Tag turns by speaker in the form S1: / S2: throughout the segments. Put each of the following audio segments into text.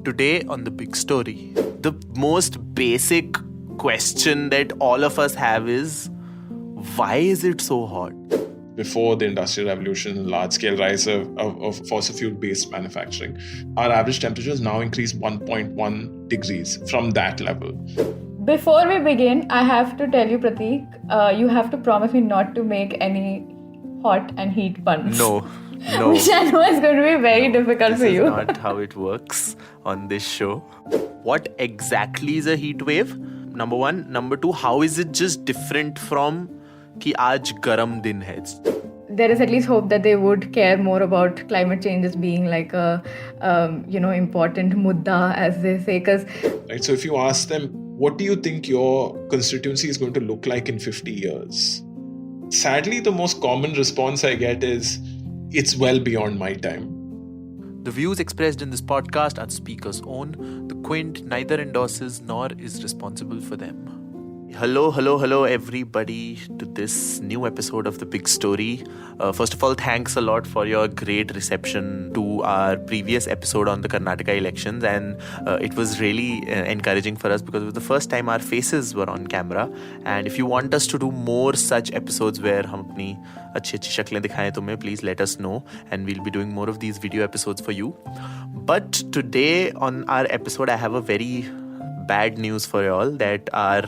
S1: Today on The Big Story, the most basic question that all of us have is, why is it so hot?
S2: Before the Industrial Revolution, large-scale rise of fossil fuel-based manufacturing, our average temperatures now increased 1.1 degrees from that level.
S3: Before we begin, I have to tell you, Prateek, you have to promise me not to make any hot and heat puns.
S1: No.
S3: Which I know is going to be very difficult for you.
S1: This is not how it works on this show. What exactly is a heat wave? Number one. Number two, how is it just different from कि आज गरम दिन है?
S3: There is at least hope that they would care more about climate change as being like a, important mudda, as they say.
S2: Right. So if you ask them, what do you think your constituency is going to look like in 50 years? Sadly, the most common response I get is, it's well beyond my time.
S1: The views expressed in this podcast are the speaker's own. The Quint neither endorses nor is responsible for them. Hello everybody to this new episode of The Big Story. First of all, thanks a lot for your great reception to our previous episode on the Karnataka elections, and it was really encouraging for us because it was the first time our faces were on camera. And if you want us to do more such episodes where हम अपनी अच्छी शक्लें दिखाएं तुम्हें, please let us know, and we'll be doing more of these video episodes for you. But today on our episode, I have a very bad news for you all, that our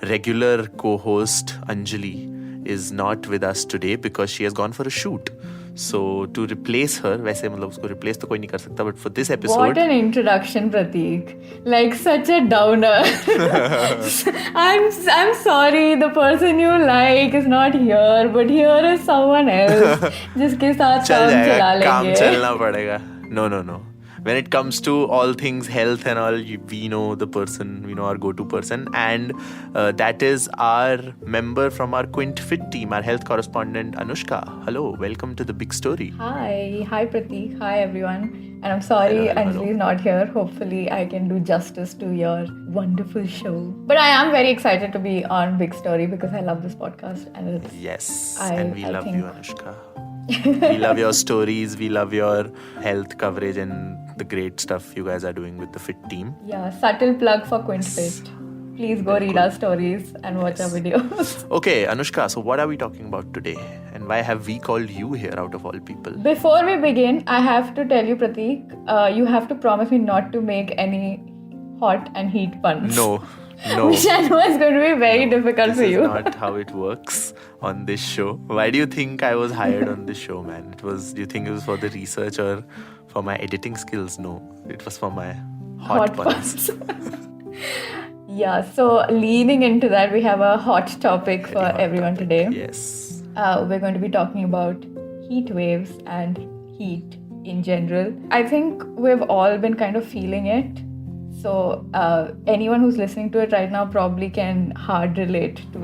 S1: regular co-host Anjali is not with us today because she has gone for a shoot. So to replace her, वैसे मतलब उसको replace तो कोई नहीं कर सकता, but for this episode...
S3: What an introduction, Prateek. Like such a downer. I'm sorry, the person you like is not here, but here is someone else जिसके साथ काम चला लेंगे.
S1: काम चलना पड़ेगा. No. When it comes to all things health and all, we know the person, we know our go-to person, and that is our member from our Quint Fit team, our health correspondent Anoushka. Hello, welcome to The Big Story.
S3: Hi Prateek, hi everyone. And I'm sorry Anjali is not here. Hopefully I can do justice to your wonderful show. But I am very excited to be on Big Story because I love this podcast. And
S1: we love you, Anoushka. We love your stories, we love your health coverage and the great stuff you guys are doing with the Fit team.
S3: Yeah, subtle plug for Quint Fit. Please go read our stories and watch our videos.
S1: Okay, Anoushka, so what are we talking about today? And why have we called you here out of all people?
S3: Before we begin, I have to tell you, Prateek, you have to promise me not to make any hot and heat puns.
S1: No.
S3: Which I know is going to be very difficult for you.
S1: This is not how it works on this show. Why do you think I was hired on this show, man? Do you think it was for the research or for my editing skills? No, it was for my hot puns.
S3: Yeah, so leaning into that, we have a hot topic for everyone today.
S1: Yes.
S3: We're going to be talking about heat waves and heat in general. I think we've all been kind of feeling it. So anyone who's listening to it right now probably can hard relate to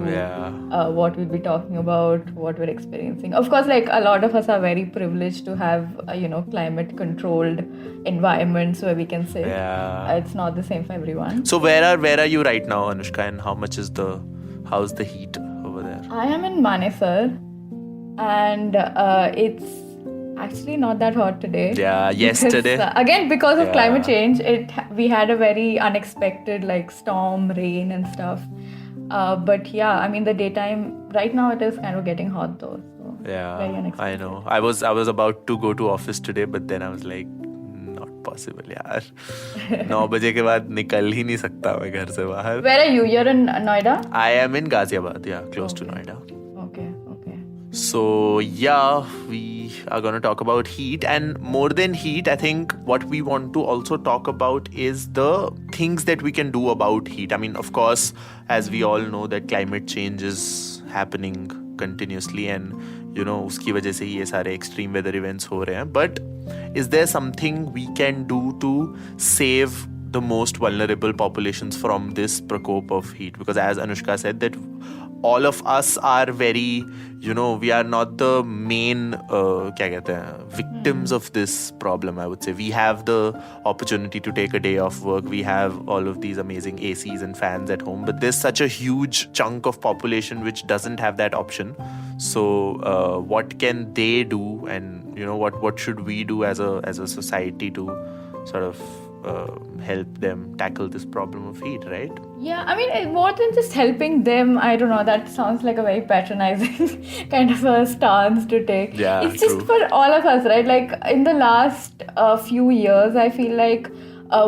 S3: what we'll be talking about, what we're experiencing. Of course, like a lot of us are very privileged to have, climate controlled environments where we can say it's not the same for everyone.
S1: So where are you right now, Anoushka, and how's the heat over there?
S3: I am in Manesar, and it's actually not that hot today.
S1: Yeah, yesterday.
S3: Again, because of climate change, we had a very unexpected storm, rain and stuff. But yeah, I mean the daytime right now it is kind of getting hot though. So very unexpected.
S1: I know. I was about to go to office today, but then I was like, not possible, yaar. 9 बजे के बाद निकल ही नहीं सकता मैं घर से बाहर.
S3: Where are you? You're in Noida?
S1: I am in Ghaziabad, close to Noida.
S3: Okay.
S1: So we are going to talk about heat, and more than heat, I think what we want to also talk about is the things that we can do about heat. I mean, of course, as we all know that climate change is happening continuously, and उसकी वजह से ये सारे extreme weather events हो रहे हैं. But is there something we can do to save the most vulnerable populations from this prakop of heat? Because as Anoushka said, that all of us are very, we are not the main victims of this problem, I would say. We have the opportunity to take a day off work. We have all of these amazing ACs and fans at home. But there's such a huge chunk of population which doesn't have that option. So what can they do? And, what should we do as a society to sort of help them tackle this problem of heat, right?
S3: Yeah, I mean, more than just helping them, I don't know, that sounds like a very patronizing kind of a stance to take.
S1: Yeah,
S3: it's just
S1: true.
S3: for all of us, right? Like in the last few years, I feel like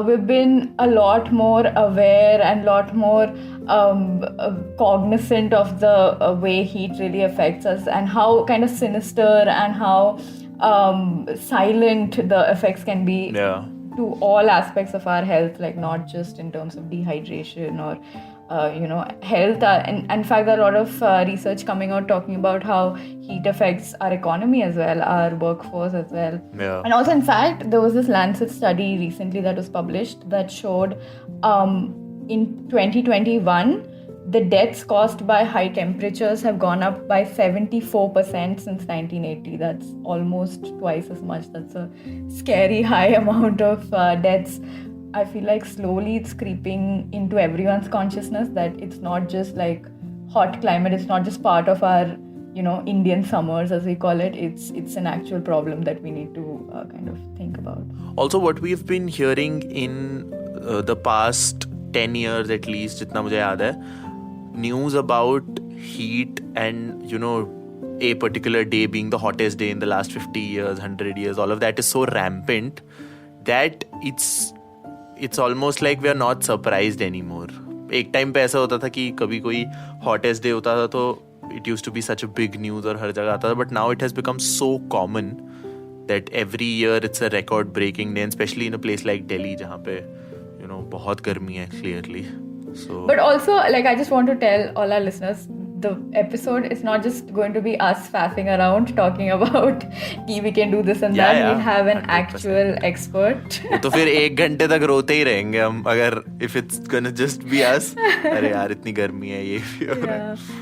S3: we've been a lot more aware and a lot more cognizant of the way heat really affects us and how kind of sinister and how silent the effects can be.
S1: Yeah.
S3: To all aspects of our health, like not just in terms of dehydration or health, and in fact there are a lot of research coming out talking about how heat affects our economy as well, our workforce as well.
S1: Yeah.
S3: And also, in fact, there was this Lancet study recently that was published that showed in 2021 the deaths caused by high temperatures have gone up by 74% since 1980. That's almost twice as much. That's a scary high amount of deaths. I feel like slowly it's creeping into everyone's consciousness that it's not just like hot climate, it's not just part of our Indian summers as we call it. It's an actual problem that we need to kind of think about.
S1: Also, what we've been hearing in the past 10 years at least, jitna mujhe yaad hai, news about heat and a particular day being the hottest day in the last 50 years, 100 years, all of that is so rampant that it's almost like we are not surprised anymore. एक time पे ऐसा होता था कि कभी कोई hottest day होता था तो it used to be such a big news और हर जगह आता था, but now it has become so common that every year it's a record breaking day, and especially in a place like Delhi जहाँ पे बहुत गर्मी है clearly. So,
S3: but also, like, I just want to tell all our listeners, the episode is not just going to be us faffing around talking about we can do this and that. We'll have an 100%. Actual expert.
S1: तो फिर 1 घंटे तक रोते ही रहेंगे हम अगर if it's gonna just be us. अरे यार इतनी गर्मी है ये.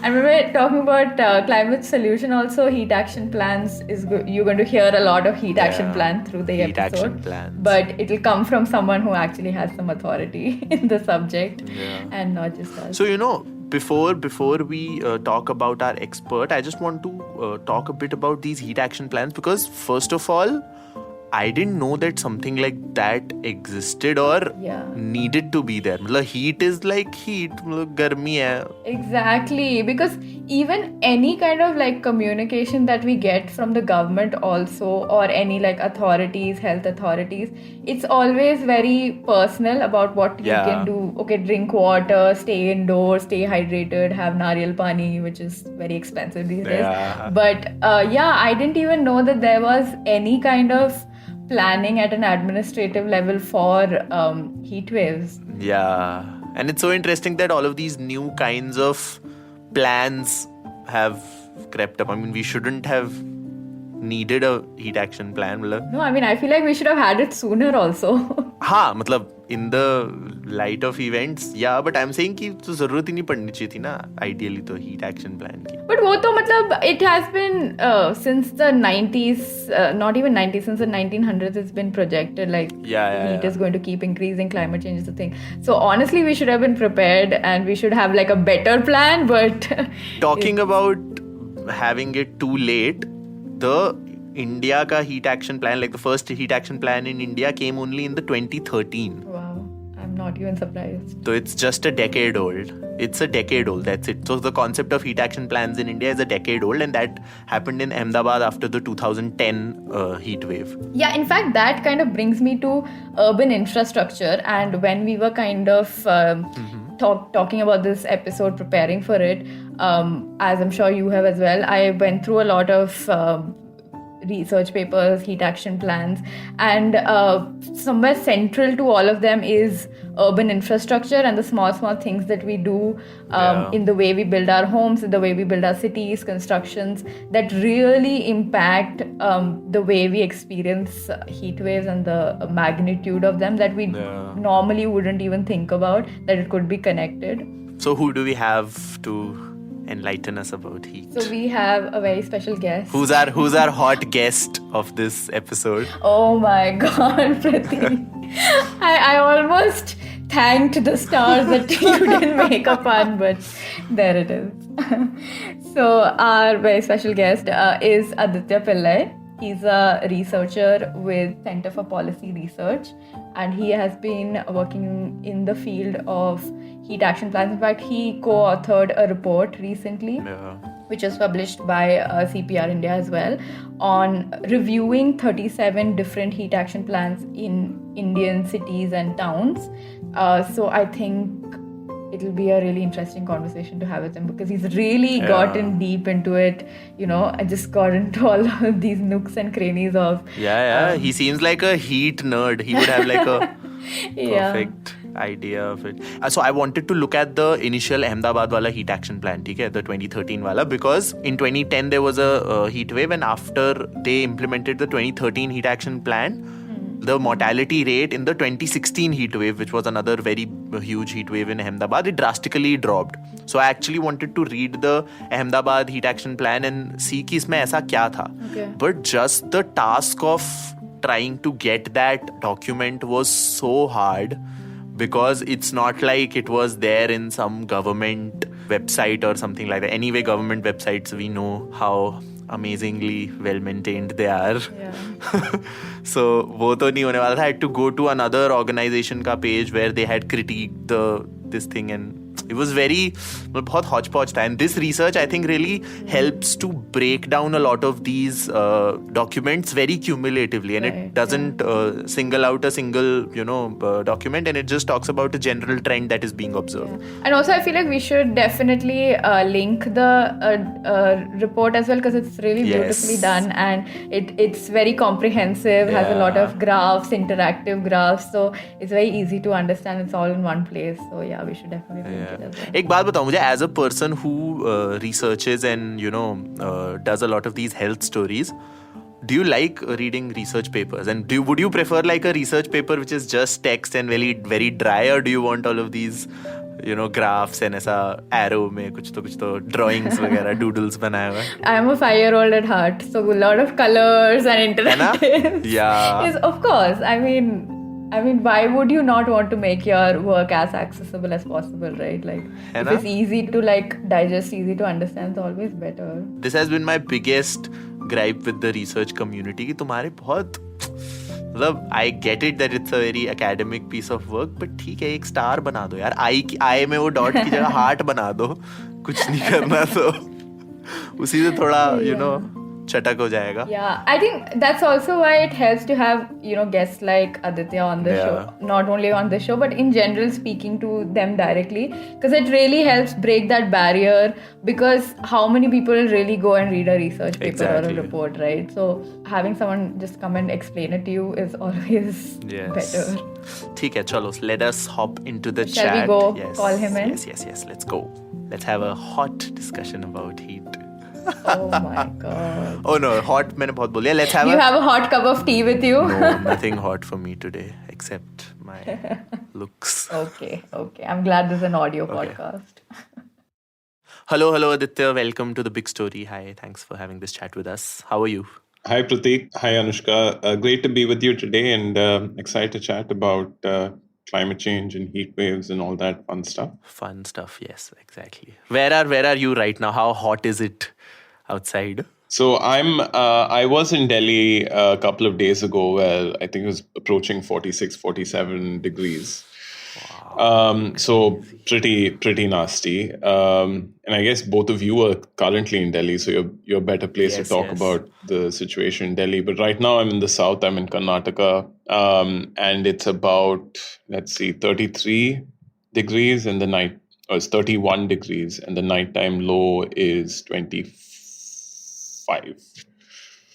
S3: And when we're talking about climate solution, also heat action plans you're going to hear a lot of heat action plan through the heat episode. Action plans. But it'll come from someone who actually has some authority in the subject and not just us.
S1: So before we talk about our expert, I just want to talk a bit about these heat action plans, because first of all, I didn't know that something like that existed or needed to be there. Matlab, heat is like heat, garmi hai.
S3: Exactly, because even any kind of like communication that we get from the government also, or any like authorities, health authorities, it's always very personal about what you can do. Okay, drink water, stay indoors, stay hydrated, have nariyal pani, which is very expensive these days. But I didn't even know that there was any kind of planning at an administrative level for heat waves.
S1: Yeah, and it's so interesting that all of these new kinds of plans have crept up. I mean, we shouldn't have needed a heat action plan.
S3: No, I mean, I feel like we should have had it sooner also.
S1: हाँ, मतलब in the light of events, but I'm saying कि तो जरूरत ही नहीं पड़नी चाहिए थी ना, ideally तो heat action plan की.
S3: But वो तो मतलब it has been since the 90s, not even 90s, since the 1900s it's been projected like heat is going to keep increasing, climate change is the thing. So honestly, we should have been prepared and we should have like a better plan, but...
S1: Talking about having it too late, the India ka heat action plan, like the first heat action plan in India came only in the 2013.
S3: Wow, I'm not even surprised.
S1: So it's just a decade old. It's a decade old, that's it. So the concept of heat action plans in India is a decade old, and that happened in Ahmedabad after the 2010 heat wave. Yeah,
S3: in fact, that kind of brings me to urban infrastructure. And when we were kind of talking about this episode, preparing for it, as I'm sure you have as well, I went through a lot of research papers, heat action plans, and somewhere central to all of them is urban infrastructure and the small things that we do in the way we build our homes, in the way we build our cities, constructions that really impact the way we experience heat waves and the magnitude of them that we normally wouldn't even think about, that it could be connected.
S1: So who do we have to enlighten us about heat?
S3: So we have a very special guest.
S1: Who's our hot guest of this episode?
S3: Oh my God, Prateek. I almost thanked the stars that you didn't make a pun, but there it is. So our very special guest is Aditya Pillai, He's a researcher with Center for Policy Research, and he has been working in the field of heat action plans. In fact, he co-authored a report recently, which was published by CPR India as well, on reviewing 37 different heat action plans in Indian cities and towns. So I think it'll be a really interesting conversation to have with him, because he's really gotten deep into it. I just got into all of these nooks and crannies of...
S1: He seems like a heat nerd. He would have like a perfect idea of it. So I wanted to look at the initial Ahmedabad wala heat action plan, the 2013 wala, because in 2010 there was a heat wave, and after they implemented the 2013 heat action plan, the mortality rate in the 2016 heat wave, which was another very huge heat wave in Ahmedabad, it drastically dropped. So I actually wanted to read the Ahmedabad heat action plan and see कि इसमें ऐसा क्या था. But just the task of trying to get that document was so hard, because it's not like it was there in some government website or something like that. Anyway, government websites, we know how amazingly well maintained they are. So वो तो नहीं होने वाला था. I had to go to another organization का page where they had critiqued this thing, and it was very बहुत hodgepodge था. And this research, I think, really helps to break down a lot of these documents very cumulatively, and it doesn't single out a single document, and it just talks about a general trend that is being observed.
S3: And also I feel like we should definitely link the report as well, because it's really beautifully done, and it's very comprehensive, has a lot of graphs, interactive graphs, so it's very easy to understand. It's all in one place. So we should definitely link it as well.
S1: एक बात बताओ मुझे, as a person who researches and does a lot of these health stories, do you like reading research papers? And would you prefer like a research paper which is just text and very very dry, or do you want all of these graphs and ऐसा arrow में कुछ तो drawings वगैरह doodles बनाया हुआ?
S3: I am a 5-year-old at heart, so a lot of colors and interactive. Is of course. I mean, why would you not want to make your work as accessible as possible, right? Like, if it's easy to digest, easy to understand, it's always better.
S1: This has been my biggest gripe with the research community कि तुम्हारे बहुत I get it that it's a very academic piece of work, but ठीक है, एक star बना दो यार. आई में वो डॉट की जगह हार्ट बना दो. कुछ नहीं करना तो उसी से थोड़ा chatak ho jayega.
S3: I think that's also why it helps to have guests like Aditya on the show, not only on the show but in general, speaking to them directly, because it really helps break that barrier, because how many people really go and read a research paper or a report, right? So having someone just come and explain it to you is always better.
S1: ठीक है, चलो, let us hop into the chat.
S3: Shall we go call him in?
S1: Yes, let's go. Let's have a hot discussion about heat.
S3: Oh my god.
S1: Oh no, hot मैंने बहुत बोल दिया. Let's have
S3: You have a hot cup of tea with you?
S1: No, nothing hot for me today except my looks.
S3: Okay. I'm glad this is an audio podcast.
S1: Hello Aditya. Welcome to The Big Story. Hi, thanks for having this chat with us. How are you?
S2: Hi Prateek. Hi Anoushka. Great to be with you today, and excited to chat about climate change and heat waves and all that fun stuff.
S1: Fun stuff, yes, exactly. Where are you right now? How hot is it outside?
S2: So I was in Delhi a couple of days ago, where I think it was approaching 46, 47 degrees. Wow. So pretty nasty. And I guess both of you are currently in Delhi, so you're a better place to talk about the situation in Delhi. But right now I'm in the south. I'm in Karnataka, and it's about 33 degrees, and the night it's 31 degrees, and the nighttime low is 25.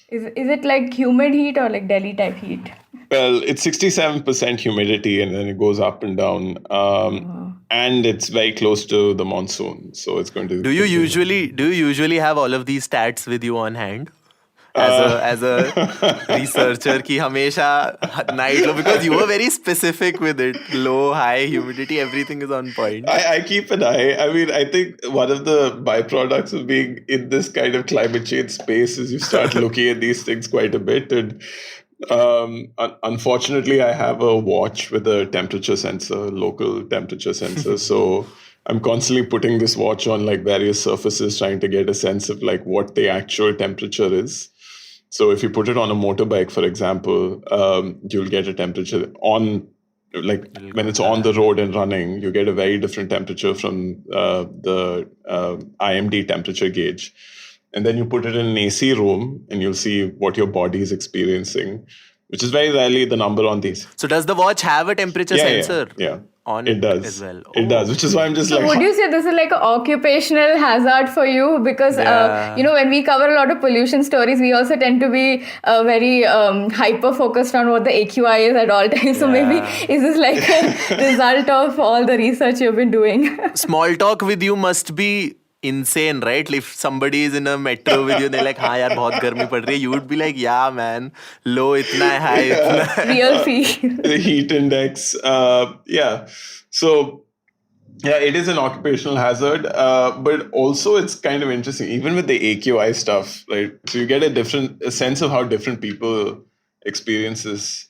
S3: Is it like humid heat or like Delhi type heat?
S2: Well, it's 67% humidity, and then it goes up and down. And it's very close to the monsoon, so it's going to.
S1: Do you usually have all of these stats with you on hand? As a researcher, ki hamesha night low, because you were very specific with it. Low, high, humidity, everything is on point.
S2: I keep an eye. I mean, I think one of the byproducts of being in this kind of climate change space is you start looking at these things quite a bit. And unfortunately, I have a watch with a temperature sensor, local temperature sensor. So I'm constantly putting this watch on like various surfaces, trying to get a sense of like what the actual temperature is. So if you put it on a motorbike, for example, you'll get a temperature when it's on the road and running, you get a very different temperature from the IMD temperature gauge. And then you put it in an AC room and you'll see what your body is experiencing, which is very rarely the number on these.
S1: So does the watch have a temperature sensor?
S2: Yeah.
S1: On
S2: it does
S1: as well.
S2: It does, which is why I'm just
S3: So would you say this is like an occupational hazard for you? Because when we cover a lot of pollution stories, we also tend to be very hyper focused on what the AQI is at all times. So maybe is this like a result of all the research you've been doing?
S1: Small talk with you must be insane, right? If somebody is in a metro with you and they're like, "हाँ यार बहुत गर्मी पड़ रही है," you would be like, "Yeah man, low itna hai, high itna hai."
S3: Real feel.
S2: The heat index. So it is an occupational hazard, but also it's kind of interesting, even with the AQI stuff, right? So you get a sense of how different people experience this,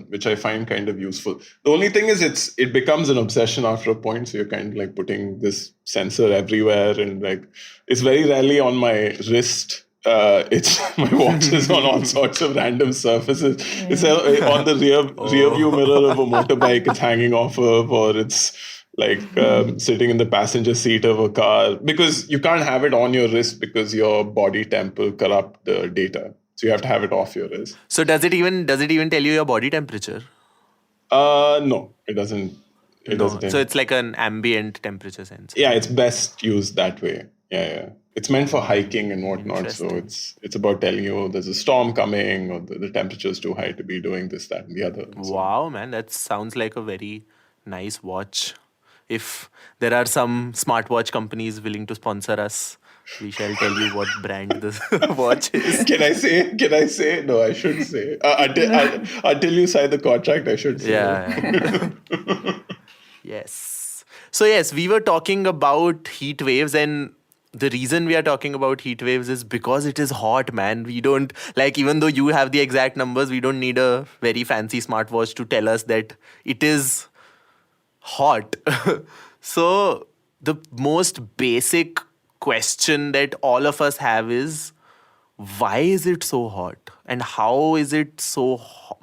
S2: which I find kind of useful. The only thing is it becomes an obsession after a point. So you're kind of like putting this sensor everywhere, and like it's very rarely on my wrist. It's my watch is on all sorts of random surfaces. It's on the rear view mirror of a motorbike. It's hanging off of, or it's like sitting in the passenger seat of a car, because you can't have it on your wrist because your body temp will corrupt the data. So you have to have it off your wrist.
S1: So does it even tell you your body temperature?
S2: No, it doesn't. It doesn't.
S1: So it's like an ambient temperature sensor.
S2: Yeah, it's best used that way. Yeah. It's meant for hiking and whatnot. So it's about telling you there's a storm coming, or the temperature is too high to be doing this, that, and the other.
S1: Wow, man, that sounds like a very nice watch. If there are some smartwatch companies willing to sponsor us, we shall tell you what brand this watch is.
S2: Can I say? No, I should say. Until you sign the contract, I should say.
S1: Yeah. Yes. So yes, we were talking about heat waves, and the reason we are talking about heat waves is because it is hot, man. We don't, even though you have the exact numbers, we don't need a very fancy smartwatch to tell us that it is hot. So the most basic question that all of us have is, why is it so hot? And how is it so hot?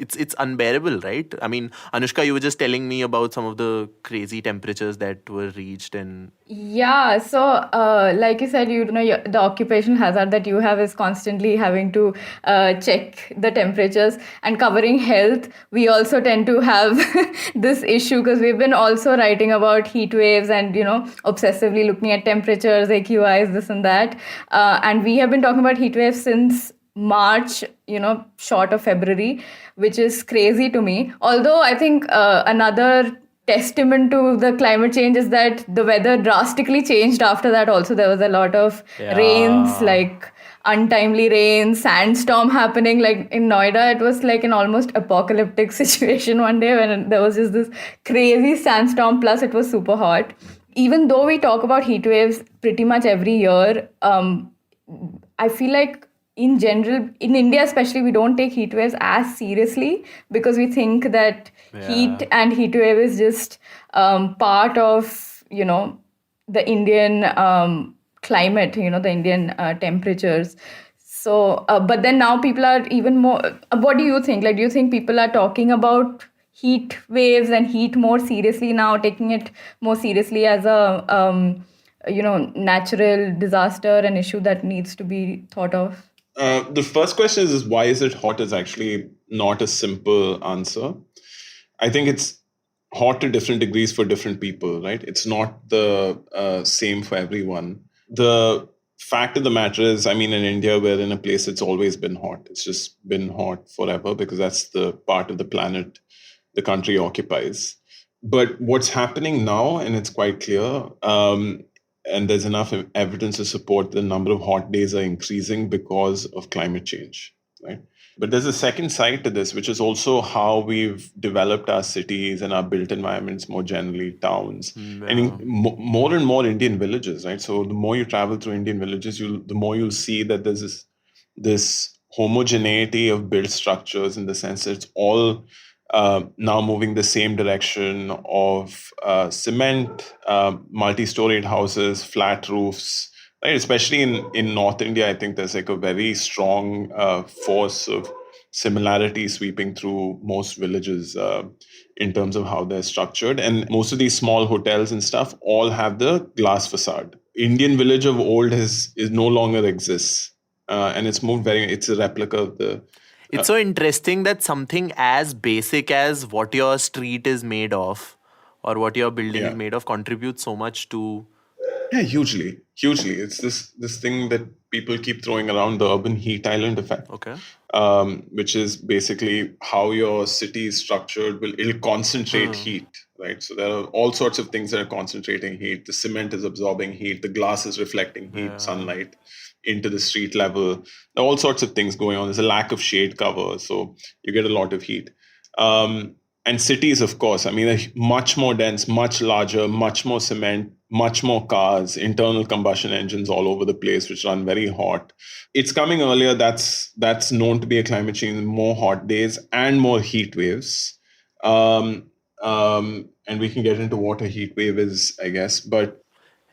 S1: It's unbearable, right? I mean, Anushka, you were just telling me about some of the crazy temperatures that were reached. And
S3: yeah, so like you said, the occupational hazard that you have is constantly having to check the temperatures. And covering health, we also tend to have this issue because we've been also writing about heat waves and obsessively looking at temperatures, AQIs, this and that, and we have been talking about heat waves since March, short of February, which is crazy to me. Although I think another testament to the climate change is that the weather drastically changed after that. Also, there was a lot of rains, like untimely rain, sandstorm happening. Like in Noida, it was like an almost apocalyptic situation one day when there was just this crazy sandstorm, plus it was super hot. Even though we talk about heat waves pretty much every year, I feel like in general, in India especially, we don't take heat waves as seriously because we think that heat and heat wave is just part of, the Indian climate, the Indian temperatures. So, but then now people are even more, what do you think? Like, do you think people are talking about heat waves and heat more seriously now, taking it more seriously as a, natural disaster, an issue that needs to be thought of?
S2: The first question is why is it hot is actually not a simple answer. I think it's hot to different degrees for different people, right? It's not the same for everyone. The fact of the matter is, in India, we're in a place that's always been hot. It's just been hot forever because that's the part of the planet the country occupies. But what's happening now, and it's quite clear, and there's enough evidence to support the number of hot days are increasing because of climate change, right? But there's a second side to this, which is also how we've developed our cities and our built environments more generally, towns, and more and more Indian villages, right? So the more you travel through Indian villages, the more you'll see that there's this homogeneity of built structures in the sense that it's all now moving the same direction of cement, multi-storied houses, flat roofs, right? Especially in North India, I think there's like a very strong force of similarity sweeping through most villages in terms of how they're structured. And most of these small hotels and stuff all have the glass facade. Indian village of old is no longer exists. And it's a replica of the.
S1: It's so interesting that something as basic as what your street is made of or what your building is made of contributes so much to.
S2: Yeah, hugely. It's this thing that people keep throwing around, the urban heat island effect.
S1: Okay.
S2: Which is basically how your city is structured. It'll concentrate heat, right? So there are all sorts of things that are concentrating heat. The cement is absorbing heat. The glass is reflecting heat, sunlight into the street level. There are all sorts of things going on. There's a lack of shade cover, so you get a lot of heat. And cities, of course, I mean, are much more dense, much larger, much more cement, much more cars, internal combustion engines all over the place, which run very hot. It's coming earlier. That's known to be a climate change, more hot days and more heat waves. And we can get into what a heat wave is, I guess. But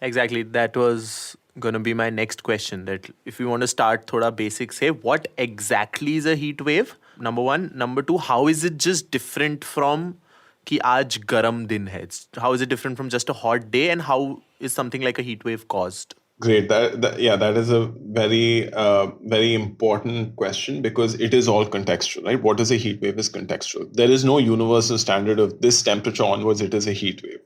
S1: exactly, that was going to be my next question. That if we want to start thoda basic, say what exactly is a heat wave? Number one. Number two, how is it just different from कि आज गरम दिन है? How is it different from just a hot day, and how is something like a heat wave caused?
S2: Great. That is a very, very important question because it is all contextual, right? What is a heat wave is contextual. There is no universal standard of this temperature onwards, it is a heat wave.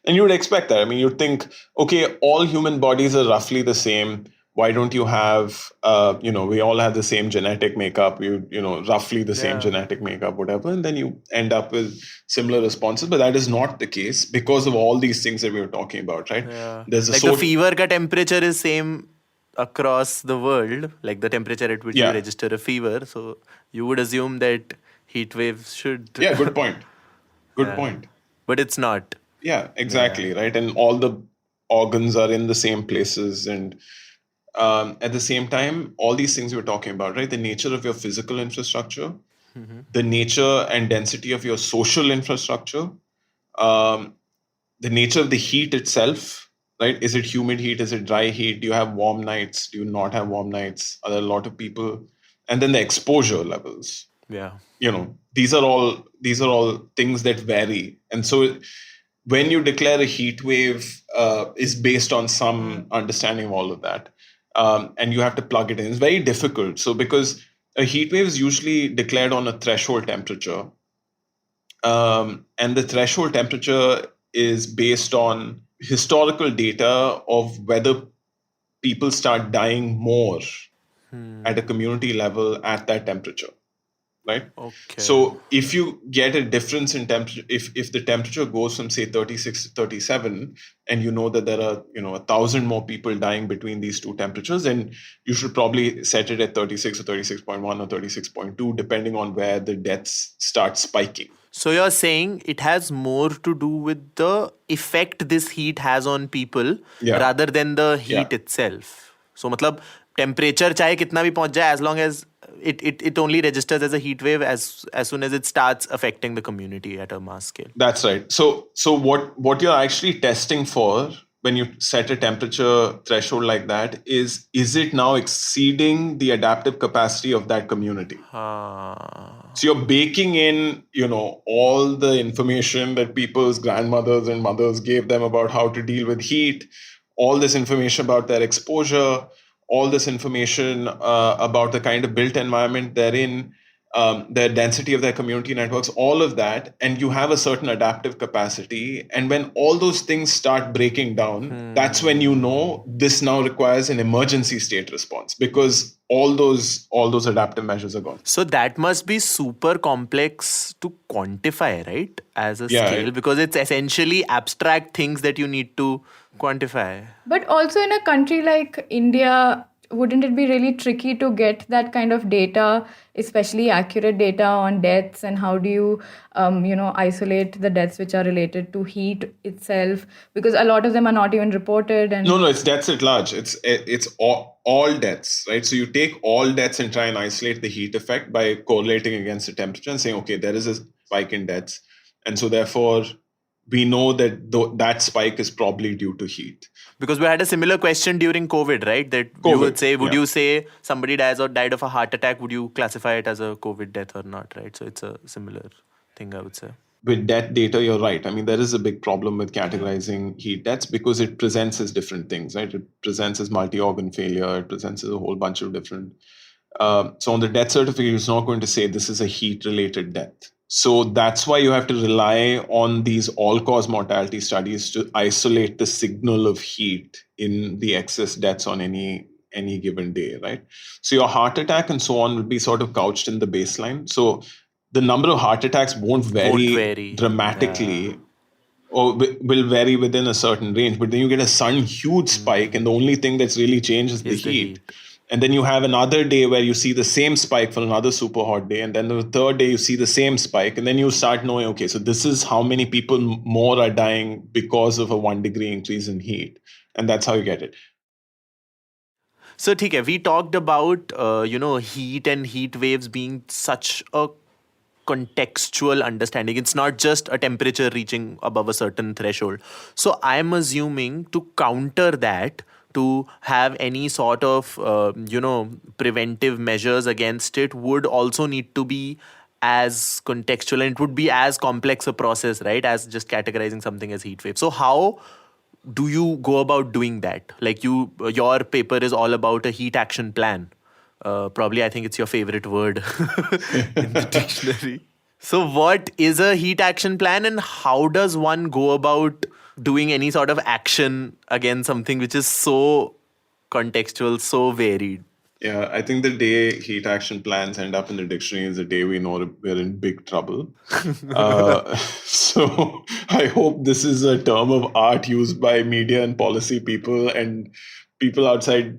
S2: And you would expect that. I mean, you'd think, okay, all human bodies are roughly the same. Why don't you have, we all have the same genetic makeup, roughly the same genetic makeup, whatever. And then you end up with similar responses. But that is not the case because of all these things that we were talking about, right?
S1: Yeah. There's the fever ka temperature is same across the world, like the temperature at which you register a fever. So you would assume that heat waves should...
S2: Yeah, good point. Good point.
S1: But it's not.
S2: Yeah, exactly, right? And all the organs are in the same places. And at the same time, all these things we're talking about, right? The nature of your physical infrastructure, the nature and density of your social infrastructure, the nature of the heat itself, right? Is it humid heat? Is it dry heat? Do you have warm nights? Do you not have warm nights? Are there a lot of people? And then the exposure levels.
S1: Yeah.
S2: These are all things that vary. And so when you declare a heat wave is based on some understanding of all of that. And you have to plug it in. It's very difficult. So because a heat wave is usually declared on a threshold temperature. And the threshold temperature is based on historical data of whether people start dying more at a community level at that temperature. Right?
S1: Okay.
S2: So if you get a difference in temperature, if the temperature goes from say 36 to 37, and you know that there are 1,000 more people dying between these two temperatures, then you should probably set it at 36 or 36.1 or 36.2, depending on where the deaths start spiking.
S1: So you're saying it has more to do with the effect this heat has on people rather than the heat itself. So matlab temperature chahe kitna bhi pahunch jaye, as long as it only registers as a heat wave as soon as it starts affecting the community at a mass scale.
S2: That's right. So what you're actually testing for when you set a temperature threshold like that is it now exceeding the adaptive capacity of that community? So you're baking in, all the information that people's grandmothers and mothers gave them about how to deal with heat, all this information about their exposure, all this information about the kind of built environment they're in, the density of their community networks, all of that, and you have a certain adaptive capacity. And when all those things start breaking down, that's when this now requires an emergency state response because all those adaptive measures are gone.
S1: So that must be super complex to quantify, right? As a scale, because it's essentially abstract things that you need to quantify.
S3: But also in a country like India, wouldn't it be really tricky to get that kind of data, especially accurate data on deaths, and how do you, isolate the deaths which are related to heat itself? Because a lot of them are not even reported. And
S2: no, it's deaths at large. It's all deaths, right? So you take all deaths and try and isolate the heat effect by correlating against the temperature and saying, okay, there is a spike in deaths, and so therefore we know that that spike is probably due to heat.
S1: Because we had a similar question during COVID, right? That you would say, would you say somebody died of a heart attack? Would you classify it as a COVID death or not, right? So it's a similar thing, I would say.
S2: With death data, you're right. I mean, there is a big problem with categorizing heat deaths because it presents as different things, right? It presents as multi-organ failure. It presents as a whole bunch of different. So on the death certificate, it's not going to say this is a heat-related death. So that's why you have to rely on these all-cause mortality studies to isolate the signal of heat in the excess deaths on any given day, right? So your heart attack and so on will be sort of couched in the baseline. So the number of heart attacks won't vary dramatically, or will vary within a certain range. But then you get a sudden huge spike, and the only thing that's really changed is the heat. And then you have another day where you see the same spike for another super hot day. And then the third day you see the same spike. And then you start knowing, okay, so this is how many people more are dying because of a 1 degree increase in heat. And that's how you get it.
S1: So, Thik, we talked about, heat and heat waves being such a contextual understanding. It's not just a temperature reaching above a certain threshold. So I'm assuming to counter that, to have any sort of, preventive measures against it would also need to be as contextual, and it would be as complex a process, right, as just categorizing something as heat wave. So how do you go about doing that? Like your paper is all about a heat action plan. Probably, I think it's your favorite word in the dictionary. So what is a heat action plan, and how does one go about doing any sort of action against something which is so contextual, so varied?
S2: Yeah, I think the day heat action plans end up in the dictionary is the day we know we're in big trouble. So I hope this is a term of art used by media and policy people and people outside.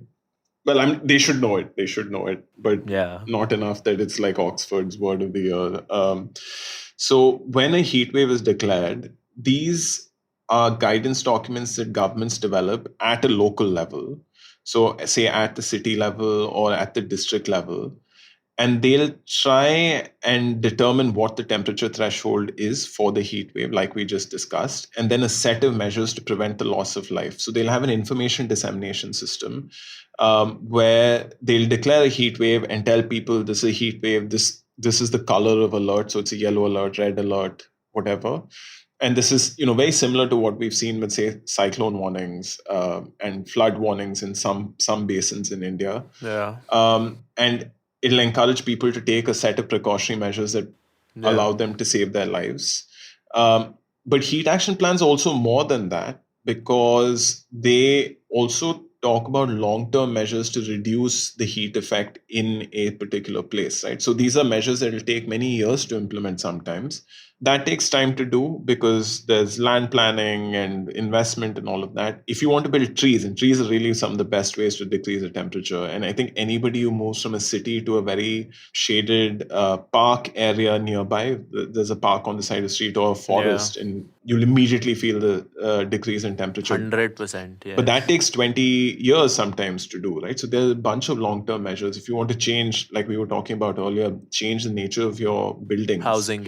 S2: Well, they should know it. They should know it, but not enough that it's like Oxford's word of the year. So when a heat wave is declared, these are guidance documents that governments develop at a local level. So say at the city level or at the district level, and they'll try and determine what the temperature threshold is for the heat wave, like we just discussed, and then a set of measures to prevent the loss of life. So they'll have an information dissemination system where they'll declare a heat wave and tell people this is a heat wave, this is the color of alert, so it's a yellow alert, red alert, whatever. And this is, very similar to what we've seen with, say, cyclone warnings and flood warnings in some basins in India.
S1: Yeah.
S2: And it'll encourage people to take a set of precautionary measures that allow them to save their lives. But heat action plans are also more than that, because they also talk about long-term measures to reduce the heat effect in a particular place, right? So these are measures that will take many years to implement sometimes. That takes time to do because there's land planning and investment and all of that. If you want to build trees, and trees are really some of the best ways to decrease the temperature. And I think anybody who moves from a city to a very shaded park area nearby, there's a park on the side of the street or a forest, and you'll immediately feel the decrease in temperature.
S1: 100%. Yeah.
S2: But that takes 20 years sometimes to do, right? So there's a bunch of long-term measures. If you want to change, like we were talking about earlier, change the nature of your buildings.
S1: Housing,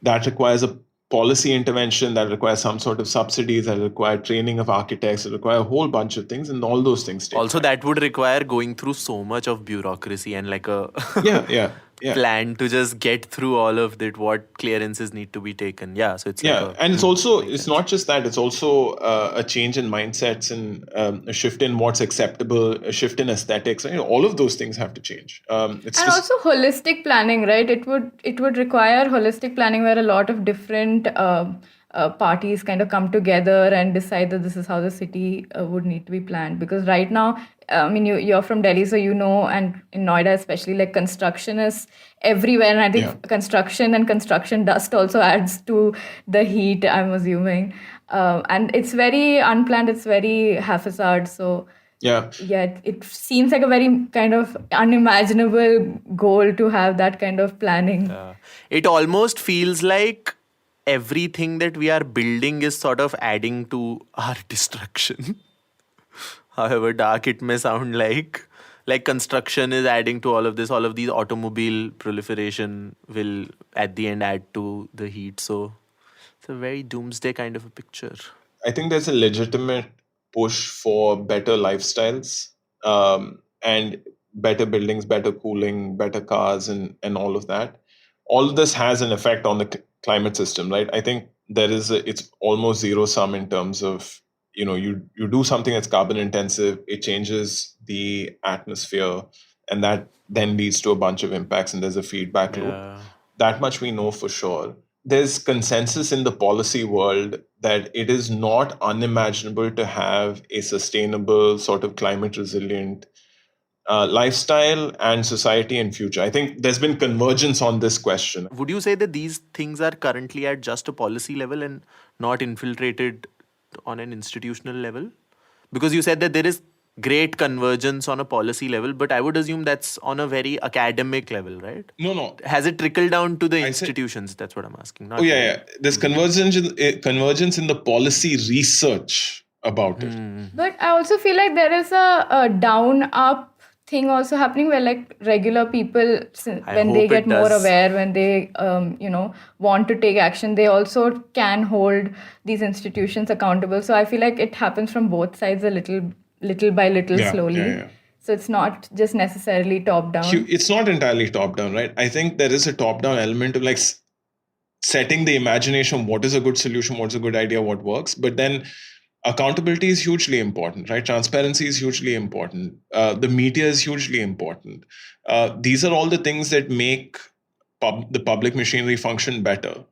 S2: That requires a policy intervention, that requires some sort of subsidies, that require training of architects, that require a whole bunch of things, and all those things take
S1: also
S2: time.
S1: That would require going through so much of bureaucracy and like a plan to just get through all of that, what clearances need to be taken. So it's
S2: and it's also, it's not just that, it's also a change in mindsets and a shift in what's acceptable, a shift in aesthetics. All of those things have to change.
S3: Also holistic planning, right? It would require holistic planning where a lot of different parties kind of come together and decide that this is how the city would need to be planned. Because right now, you're from Delhi, so and in Noida especially, like construction is everywhere. And I think construction and construction dust also adds to the heat, I'm assuming. And it's very unplanned, it's very haphazard. So it seems like a very kind of unimaginable goal to have that kind of planning.
S1: It almost feels like everything that we are building is sort of adding to our destruction. However dark it may sound, like construction is adding to all of this. All of these automobile proliferation will at the end add to the heat. So It's a very doomsday kind of a picture.
S2: I think there's a legitimate push for better lifestyles, and better buildings, better cooling, better cars, and all of that. All of this has an effect on the climate system, right? I think it's almost zero sum in terms of, you do something that's carbon intensive, it changes the atmosphere, and that then leads to a bunch of impacts, and there's a feedback loop.
S1: Yeah.
S2: That much we know for sure. There's consensus in the policy world that it is not unimaginable to have a sustainable, sort of climate resilient lifestyle and society in future. I think there's been convergence on this question.
S1: Would you say that these things are currently at just a policy level and not infiltrated on an institutional level? Because you said that there is great convergence on a policy level, but I would assume that's on a very academic level, right?
S2: No.
S1: Has it trickled down to the institutions? That's what I'm asking.
S2: Yeah. There's convergence in the policy research about it.
S3: But I also feel like there is a down-up thing also happening where like regular people, when they get more aware, when they want to take action, they also can hold these institutions accountable. So I feel like it happens from both sides a little by little, slowly.
S2: Yeah.
S3: So it's not just necessarily top down.
S2: It's not entirely top down, right? I think there is a top down element of like setting the imagination, what is a good solution, what's a good idea, what works. But then accountability is hugely important, right? Transparency is hugely important. The media is hugely important. These are all the things that make the public machinery function better.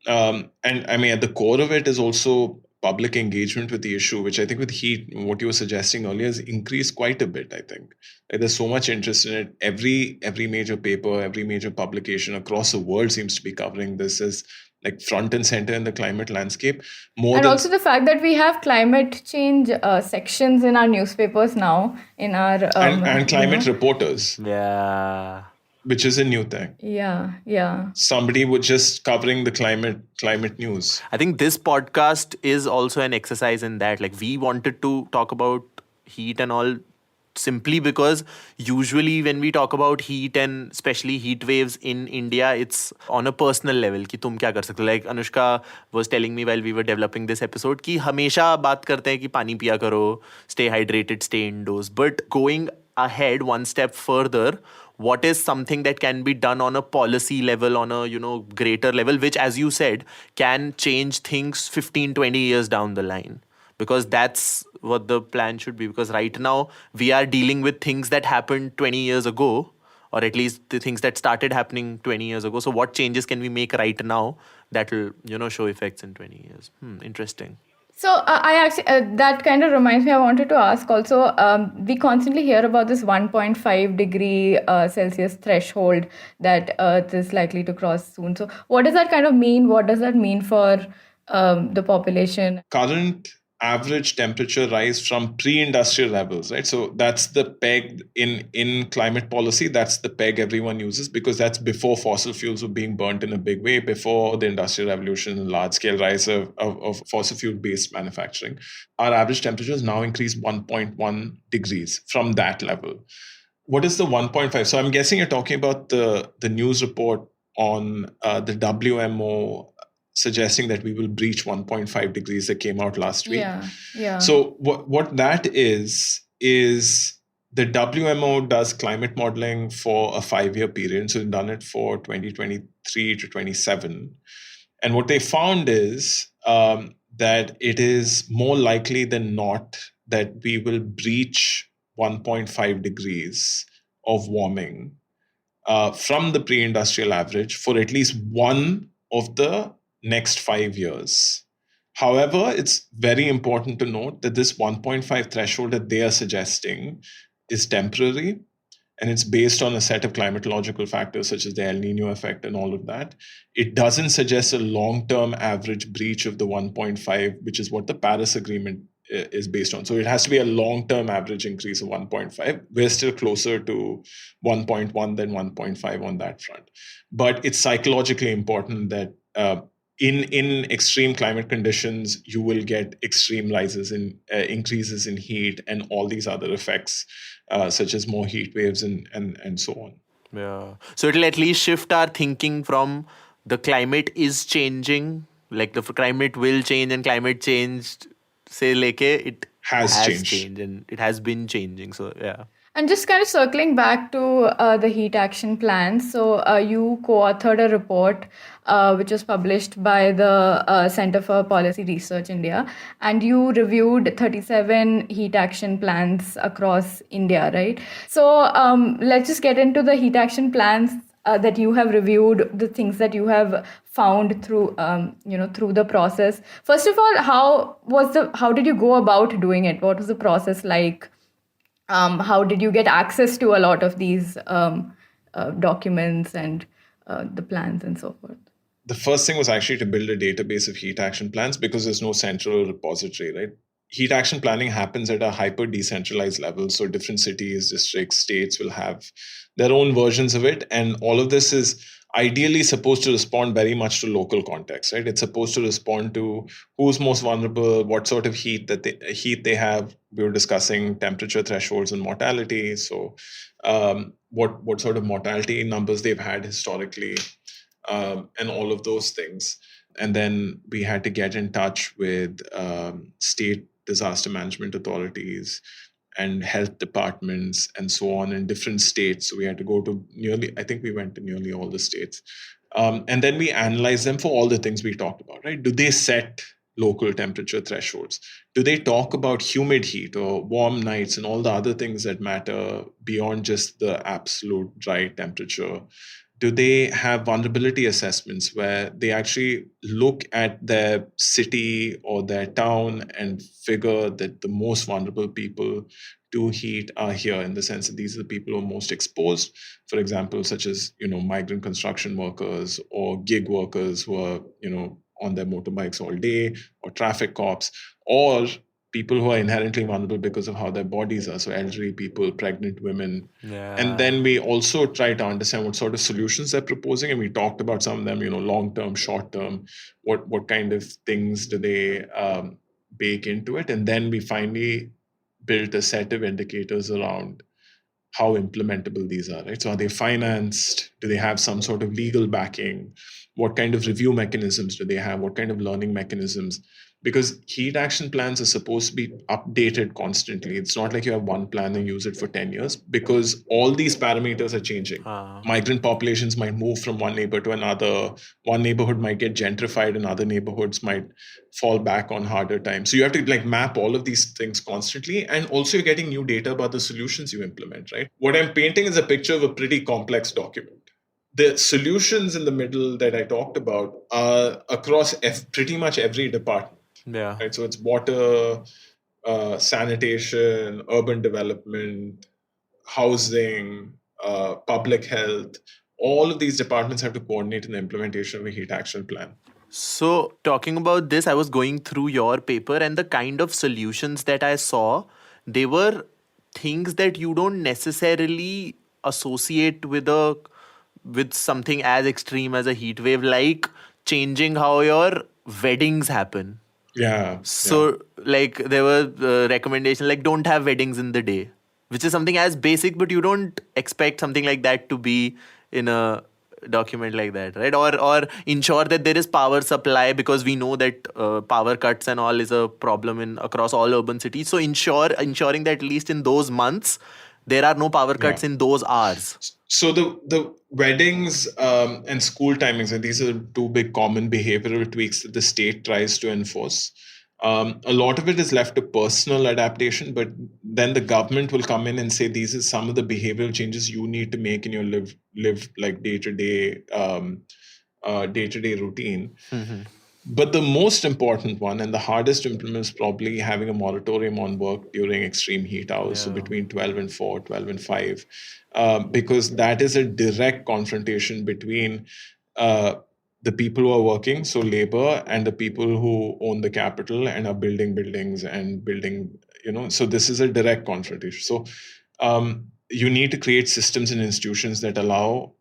S2: And I mean, at the core of it is also public engagement with the issue, which I think with heat, what you were suggesting earlier, has increased quite a bit, I think. Like, there's so much interest in it. Every major paper, every major publication across the world seems to be covering this as like front and center in the climate landscape.
S3: Also the fact that we have climate change sections in our newspapers now, in our...
S2: and climate reporters.
S1: Yeah.
S2: Which is a new thing.
S3: Yeah.
S2: Somebody was just covering the climate news.
S1: I think this podcast is also an exercise in that. Like, we wanted to talk about heat and all simply because usually when we talk about heat and especially heat waves in India, it's on a personal level कि तुम क्या कर सकते हो. Like Anushka was telling me while we were developing this episode कि हमेशा बात करते हैं कि पानी पिया करो, stay hydrated, stay indoors. But going ahead one step further, what is something that can be done on a policy level, on a greater level, which, as you said, can change things 15-20 years down the line? Because that's what the plan should be. Because right now we are dealing with things that happened 20 years ago, or at least the things that started happening 20 years ago. So what changes can we make right now that will show effects in 20 years? Interesting.
S3: So I actually, that kind of reminds me, I wanted to ask also, we constantly hear about this 1.5 degree Celsius threshold that Earth is likely to cross soon. So what does that kind of mean? What does that mean for the population?
S2: Current average temperature rise from pre-industrial levels, right? So that's the peg in climate policy. That's the peg everyone uses because that's before fossil fuels were being burnt in a big way, before the industrial revolution and large-scale rise of fossil fuel-based manufacturing. Our average temperature has now increased 1.1 degrees from that level. What is the 1.5? So I'm guessing you're talking about the news report on the WMO suggesting that we will breach 1.5 degrees that came out last week.
S3: Yeah.
S2: So what that is the WMO does climate modeling for a 5-year period. So they've done it for 2023 to 27. And what they found is that it is more likely than not that we will breach 1.5 degrees of warming from the pre-industrial average for at least one of the next 5 years. However, it's very important to note that this 1.5 threshold that they are suggesting is temporary, and it's based on a set of climatological factors such as the El Nino effect and all of that. It doesn't suggest a long-term average breach of the 1.5, which is what the Paris Agreement is based on. So it has to be a long-term average increase of 1.5. We're still closer to 1.1 than 1.5 on that front. But it's psychologically important that in extreme climate conditions, you will get extreme rises in increases in heat and all these other effects, such as more heat waves and so on.
S1: Yeah. So it'll at least shift our thinking from the climate is changing, like the climate will change and climate change say leke it
S2: Has changed.
S1: changed and it has been changing. So yeah.
S3: And just kind of circling back to the heat action plan. So you co-authored a report which was published by the Center for Policy Research India, and you reviewed 37 heat action plans across India, right? So let's just get into the heat action plans that you have reviewed, the things that you have found through through the process. First of all, how did you go about doing it? What was the process like? How did you get access to a lot of these documents and the plans and so forth?
S2: The first thing was actually to build a database of heat action plans because there's no central repository, right? Heat action planning happens at a hyper decentralized level. So different cities, districts, states will have their own versions of it. And all of this is ideally supposed to respond very much to local context, right? It's supposed to respond to who's most vulnerable, what sort of heat they have. We were discussing temperature thresholds and mortality. So what sort of mortality numbers they've had historically, and all of those things. And then we had to get in touch with state disaster management authorities and health departments and so on in different states. So we had to go to we went to nearly all the states. And then we analyzed them for all the things we talked about, right? Do they set local temperature thresholds? Do they talk about humid heat or warm nights and all the other things that matter beyond just the absolute dry temperature? Do they have vulnerability assessments where they actually look at their city or their town and figure that the most vulnerable people to heat are here, in the sense that these are the people who are most exposed, for example, such as, migrant construction workers or gig workers who are, on their motorbikes all day, or traffic cops, or people who are inherently vulnerable because of how their bodies are. So elderly people, pregnant women.
S1: Yeah.
S2: And then we also try to understand what sort of solutions they're proposing. And we talked about some of them, long-term, short-term, what kind of things do they bake into it. And then we finally built a set of indicators around how implementable these are, right? So are they financed? Do they have some sort of legal backing? What kind of review mechanisms do they have? What kind of learning mechanisms? Because heat action plans are supposed to be updated constantly. It's not like you have one plan and use it for 10 years, because all these parameters are changing. Migrant populations might move from one neighbor to another. One neighborhood might get gentrified and other neighborhoods might fall back on harder times. So you have to map all of these things constantly. And also you're getting new data about the solutions you implement, right? What I'm painting is a picture of a pretty complex document. The solutions in the middle that I talked about are across pretty much every department.
S1: Yeah.
S2: Right. So it's water, sanitation, urban development, housing, public health. All of these departments have to coordinate in the implementation of a heat action plan.
S1: So talking about this, I was going through your paper, and the kind of solutions that I saw, they were things that you don't necessarily associate with something as extreme as a heat wave, like changing how your weddings happen.
S2: Yeah.
S1: So there were recommendations don't have weddings in the day, which is something as basic, but you don't expect something like that to be in a document like that, right? Or ensure that there is power supply, because we know that power cuts and all is a problem across all urban cities. So ensuring that at least in those months there are no power cuts in those hours.
S2: So the weddings and school timings, and these are two big common behavioral tweaks that the state tries to enforce. A lot of it is left to personal adaptation, but then the government will come in and say these are some of the behavioral changes you need to make in your live day-to-day routine.
S1: Mm-hmm.
S2: But the most important one and the hardest to implement is probably having a moratorium on work during extreme heat hours, so between 12 and 4, 12 and 5, because that is a direct confrontation between the people who are working, so labor, and the people who own the capital and are building buildings and building, so this is a direct confrontation. So you need to create systems and institutions that allow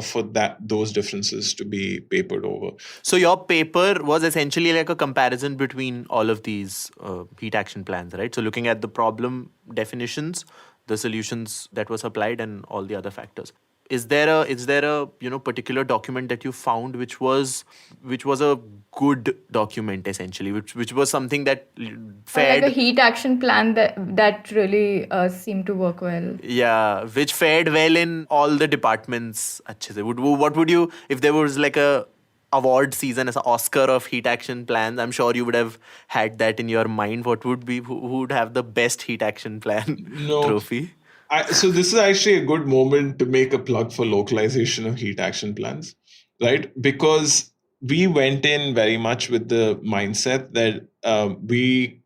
S2: for those differences to be papered over.
S1: So your paper was essentially like a comparison between all of these heat action plans, right? So looking at the problem definitions, the solutions that were supplied, and all the other factors. is there a particular document that you found which was a good document, essentially, which was something that
S3: Or like a
S1: fared
S3: heat action plan that really seemed to work well.
S1: which fared well in all the departments अच्छे से. What would you, if there was like a award season as an Oscar of heat action plans, I'm sure you would have had that in your mind. What would be, who would have the best heat action plan
S2: No.
S1: trophy?
S2: So this is actually a good moment to make a plug for localization of heat action plans, right? Because we went in very much with the mindset that we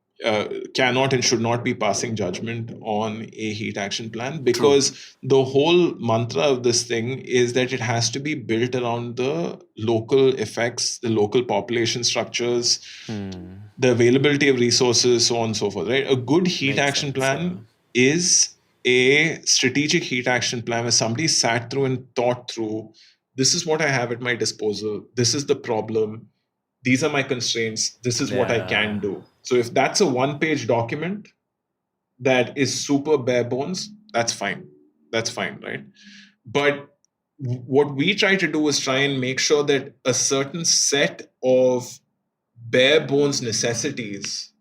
S2: cannot and should not be passing judgment on a heat action plan, because the whole mantra of this thing is that it has to be built around the local effects, the local population structures, the availability of resources, so on and so forth, right? A good heat action plan is a strategic heat action plan where somebody sat through and thought through, this is what I have at my disposal, this is the problem, these are my constraints, this is what I can do. So if that's a one-page document that is super bare bones, that's fine, right? But what we try to do is try and make sure that a certain set of bare bones necessities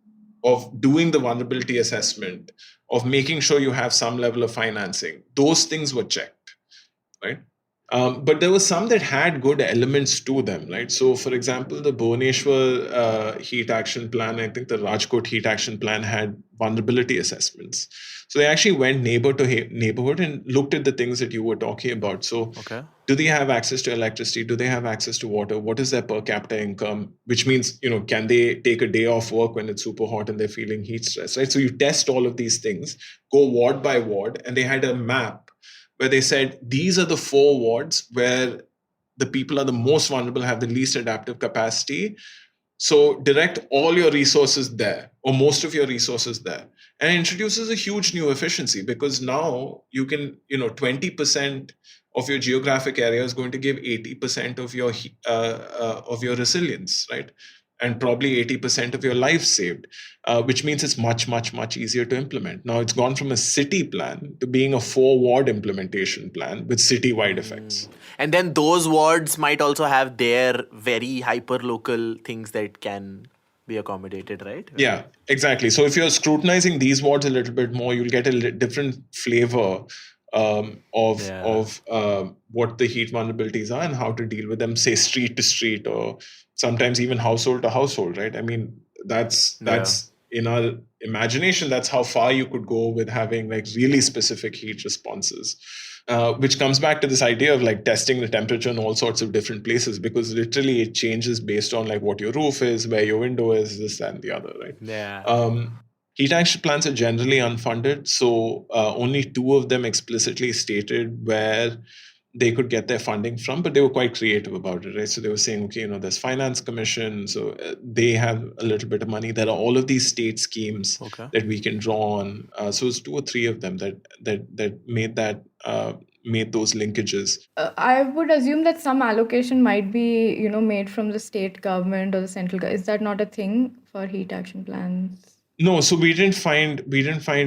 S2: of doing the vulnerability assessment, of making sure you have some level of financing, those things were checked, right? But there were some that had good elements to them, right? So, for example, the Bhubaneswar heat action plan, I think the Rajkot heat action plan had vulnerability assessments. So they actually went neighborhood and looked at the things that you were talking about. So, do they have access to electricity? Do they have access to water? What is their per capita income? Which means, can they take a day off work when it's super hot and they're feeling heat stress, right? So you test all of these things, go ward by ward, and they had a map where they said, these are the 4 wards where the people are the most vulnerable, have the least adaptive capacity. So direct all your resources there, or most of your resources there. And it introduces a huge new efficiency, because now you can, 20% of your geographic area is going to give 80% of your resilience, right? And probably 80% of your life saved, which means it's much, much, much easier to implement. Now it's gone from a city plan to being a 4-ward implementation plan with city-wide effects.
S1: And then those wards might also have their very hyper-local things that can be accommodated, right?
S2: Yeah, exactly. So if you're scrutinizing these wards a little bit more, you'll get a different flavor of what the heat vulnerabilities are and how to deal with them, say street to street, or sometimes even household to household, right? I mean, that's in our imagination, that's how far you could go with having like really specific heat responses. Which comes back to this idea of like testing the temperature in all sorts of different places, because literally it changes based on like what your roof is, where your window is, this and the other, right? Heat action plans are generally unfunded, so only 2 of them explicitly stated where they could get their funding from, but they were quite creative about it, right? So they were saying, okay, there's finance commission, so they have a little bit of money. There are all of these state schemes that we can draw on. So it's 2 or 3 of them that made those linkages.
S3: I would assume that some allocation might be, made from the state government or the central government. Is that not a thing for heat action plans?
S2: No, so we didn't find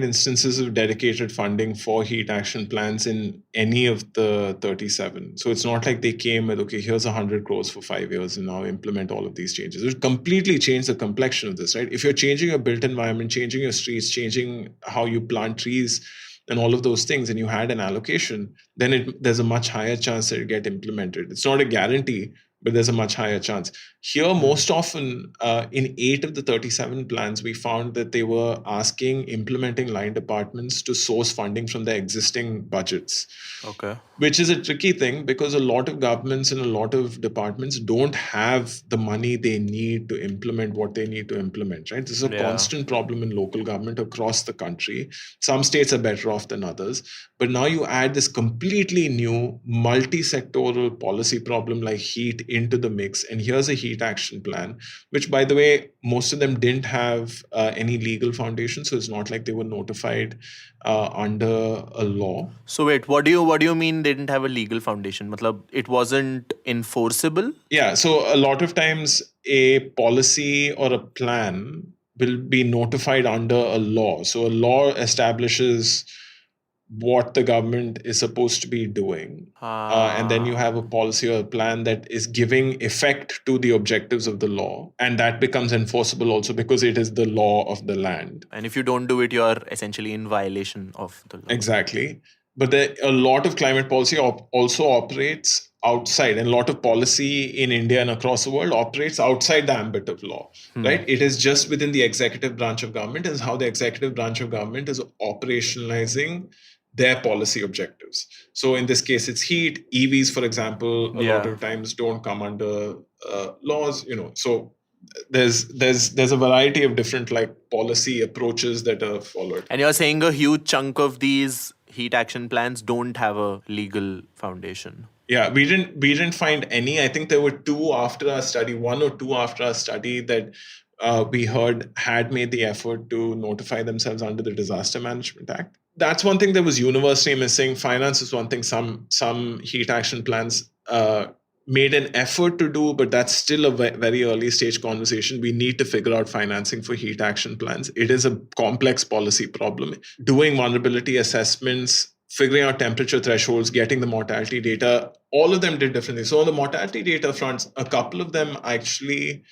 S2: instances of dedicated funding for heat action plans in any of the 37. So it's not like they came with, okay, here's 100 crores for 5 years and now implement all of these changes. It completely changed the complexion of this, right? If you're changing your built environment, changing your streets, changing how you plant trees and all of those things, and you had an allocation, then there's a much higher chance that it get implemented. It's not a guarantee, but there's a much higher chance. Here, most often, in 8 of the 37 plans, we found that they were implementing line departments to source funding from their existing budgets. Which is a tricky thing, because a lot of governments and a lot of departments don't have the money they need to implement what they need to implement, right? This is a constant problem in local government across the country. Some states are better off than others. But now you add this completely new multi-sectoral policy problem like heat into the mix. And here's a heat action plan, which, by the way, most of them didn't have any legal foundation. So it's not like they were notified under a law.
S1: So wait, what do you mean they didn't have a legal foundation? Matlab, it wasn't enforceable?
S2: Yeah, so a lot of times a policy or a plan will be notified under a law. So a law establishes what the government is supposed to be doing. And then you have a policy or a plan that is giving effect to the objectives of the law. And that becomes enforceable also because it is the law of the land.
S1: And if you don't do it, you're essentially in violation of the law.
S2: Exactly. But a lot of climate policy also operates outside, and a lot of policy in India and across the world operates outside the ambit of law, right? It is just within the executive branch of government, is how the executive branch of government is operationalizing their policy objectives. So in this case, it's heat. EVs, for example, a lot of times don't come under laws, so there's a variety of different policy approaches that are followed.
S1: And you're saying a huge chunk of these heat action plans don't have a legal foundation.
S2: Yeah, we didn't find any. I think there were 2 after our study, 1 or 2 after our study that we heard had made the effort to notify themselves under the Disaster Management Act. That's one thing that was universally missing. Finance is one thing. Some heat action plans made an effort to do, but that's still a very early stage conversation. We need to figure out financing for heat action plans. It is a complex policy problem. Doing vulnerability assessments, figuring out temperature thresholds, getting the mortality data, all of them did differently. So on the mortality data fronts, a couple of them actually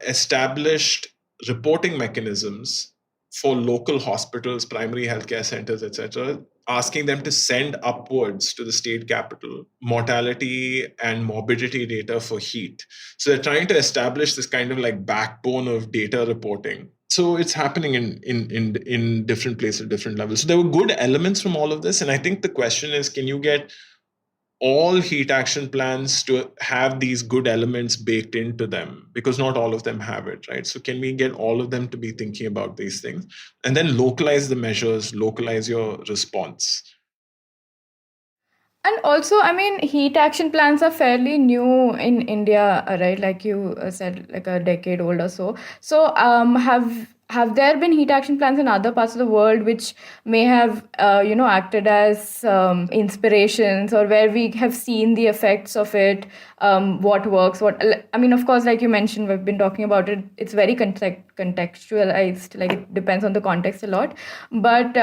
S2: established reporting mechanisms for local hospitals, primary healthcare centers, etc., asking them to send upwards to the state capital mortality and morbidity data for heat. So they're trying to establish this kind of backbone of data reporting. So it's happening in different places, different levels. So there were good elements from all of this. And I think the question is, can you get all heat action plans to have these good elements baked into them? Because not all of them have it, right? So can we get all of them to be thinking about these things? And then localize the measures, localize your response.
S3: And also, I mean, heat action plans are fairly new in India, right? Like you said, like a decade old or so. So have there been heat action plans in other parts of the world which may have, acted as inspirations, or where we have seen the effects of it, what works, of course, like you mentioned, we've been talking about it. It's very contextualized, like it depends on the context a lot. But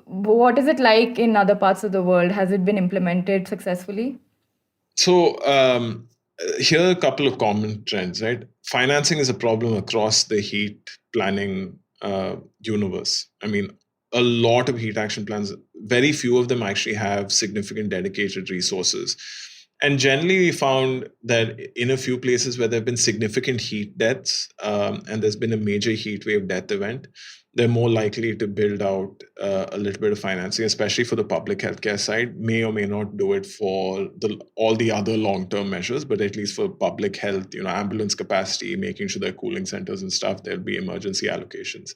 S3: what is it like in other parts of the world? Has it been implemented successfully?
S2: So here are a couple of common trends, right? Financing is a problem across the heat planning universe. I mean, a lot of heat action plans, very few of them actually have significant dedicated resources. And generally, we found that in a few places where there have been significant heat deaths and there's been a major heat wave death event, they're more likely to build out a little bit of financing, especially for the public healthcare side. May or may not do it for all the other long-term measures, but at least for public health, ambulance capacity, making sure there are cooling centers and stuff, there'll be emergency allocations.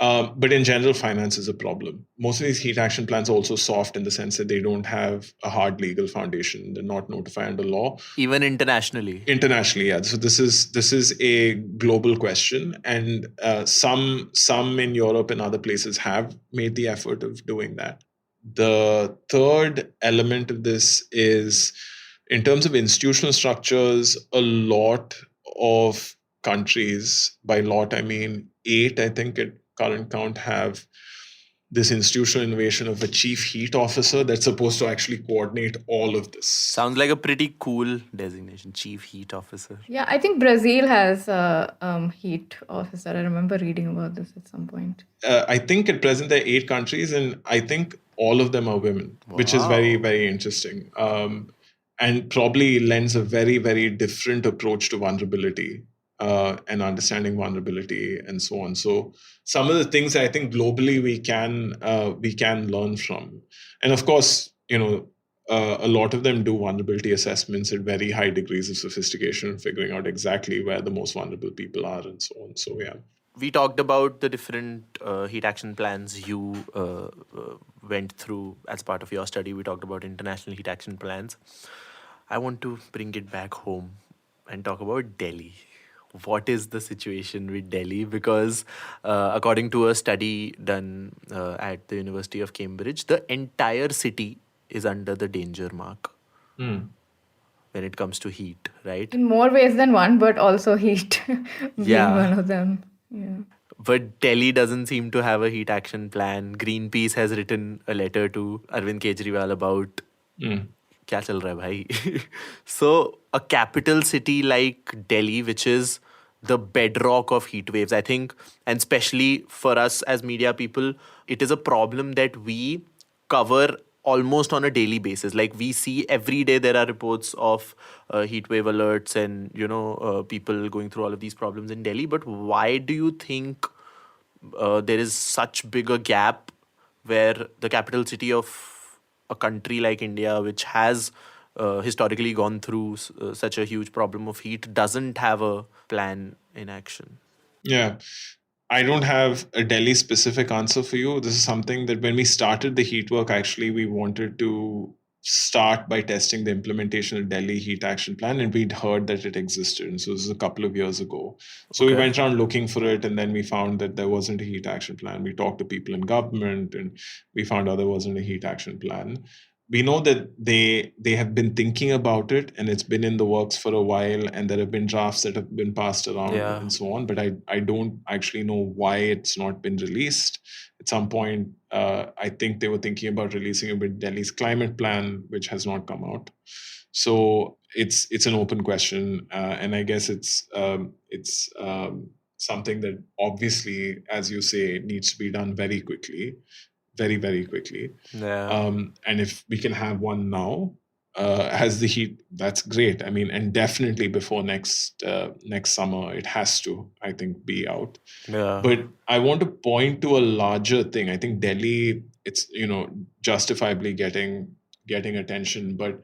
S2: But in general, finance is a problem. Most of these heat action plans are also soft in the sense that they don't have a hard legal foundation. They're not notified under law.
S1: Even internationally.
S2: Internationally, yeah. So this is a global question, and some in Europe and other places have made the effort of doing that. The third element of this is, in terms of institutional structures, a lot of countries, by lot I mean 8, I think at current count, have this institutional innovation of a chief heat officer that's supposed to actually coordinate all of this.
S1: Sounds like a pretty cool designation, chief heat officer.
S3: Yeah, I think Brazil has a heat officer. I remember reading about this at some point.
S2: I think at present there are 8 countries, and I think all of them are women, which is very, very interesting. And probably lends a very, very different approach to vulnerability and understanding vulnerability and so on. So some of the things I think globally we can learn from. And of course, a lot of them do vulnerability assessments at very high degrees of sophistication, figuring out exactly where the most vulnerable people are and so on. So yeah.
S1: We talked about the different heat action plans you went through as part of your study. We talked about international heat action plans. I want to bring it back home and talk about Delhi. What is the situation with Delhi? Because according to a study done at the University of Cambridge, the entire city is under the danger mark when it comes to heat, right?
S3: In more ways than one, but also heat being one of them. Yeah.
S1: But Delhi doesn't seem to have a heat action plan. Greenpeace has written a letter to Arvind Kejriwal about क्या चल रहा है भाई? So a capital city like Delhi, which is the bedrock of heat waves, I think, and especially for us as media people, it is a problem that we cover almost on a daily basis. Like we see every day there are reports of heat wave alerts and people going through all of these problems in Delhi. But why do you think there is such big a gap where the capital city of a country like India, which has historically gone through such a huge problem of heat, doesn't have a plan in action?
S2: Yeah. I don't have a Delhi specific answer for you. This is something that when we started the heat work, actually, we wanted to start by testing the implementation of Delhi heat action plan, and we'd heard that it existed. And so this is a couple of years ago. So we went around looking for it, and then we found that there wasn't a heat action plan. We talked to people in government, and we found out there wasn't a heat action plan. We know that they have been thinking about it, and it's been in the works for a while, and there have been drafts that have been passed around and so on, but I don't actually know why it's not been released. At some point, I think they were thinking about releasing it with Delhi's climate plan, which has not come out. So it's an open question, and I guess it's something that obviously, as you say, needs to be done very quickly. Very, very quickly. And if we can have one now, has the heat, that's great. I mean, and definitely before next summer, it has to, I think, be out. But I want to point to a larger thing. I think Delhi, it's justifiably getting attention, but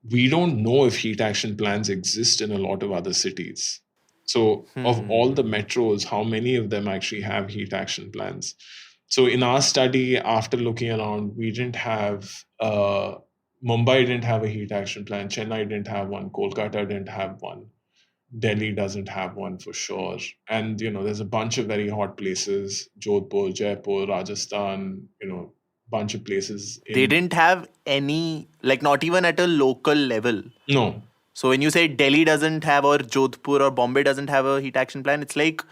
S2: we don't know if heat action plans exist in a lot of other cities. So of all the metros, how many of them actually have heat action plans? So in our study, after looking around, we didn't have, Mumbai didn't have a heat action plan, Chennai didn't have one, Kolkata didn't have one, Delhi doesn't have one for sure. And, there's a bunch of very hot places, Jodhpur, Jaipur, Rajasthan, bunch of places.
S1: They didn't have any, like not even at a local level.
S2: No.
S1: So when you say Delhi doesn't have, or Jodhpur or Bombay doesn't have a heat action plan, it's like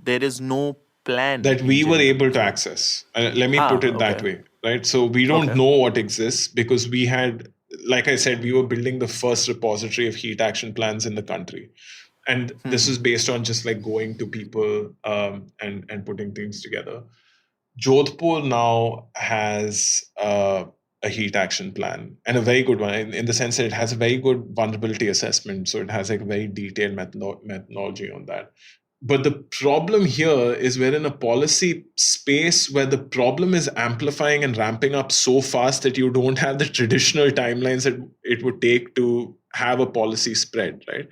S1: there is no plan
S2: that we were able to access. Let me put it that way, right? So we don't know what exists because we had, like I said, we were building the first repository of heat action plans in the country. And this is based on just like going to people and putting things together. Jodhpur now has a heat action plan, and a very good one in the sense that it has a very good vulnerability assessment. So it has like a very detailed methodology on that. But the problem here is we're in a policy space where the problem is amplifying and ramping up so fast that you don't have the traditional timelines that it would take to have a policy spread, right?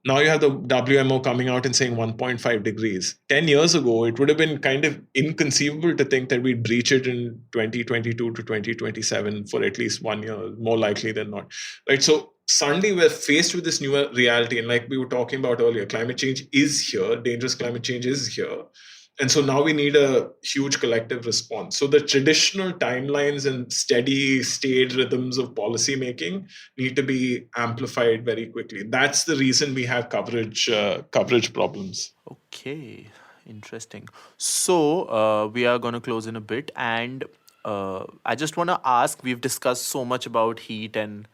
S2: Now you have the WMO coming out and saying 1.5 degrees. 10 years ago, it would have been kind of inconceivable to think that we'd breach it in 2022 to 2027 for at least 1 year, more likely than not, right? So suddenly we're faced with this new reality. And like we were talking about earlier, climate change is here, dangerous climate change is here. And so now we need a huge collective response. So the traditional timelines and steady state rhythms of policymaking need to be amplified very quickly. That's the reason we have coverage problems.
S1: Okay, interesting. So we are going to close in a bit. And I just want to ask, we've discussed so much about heat and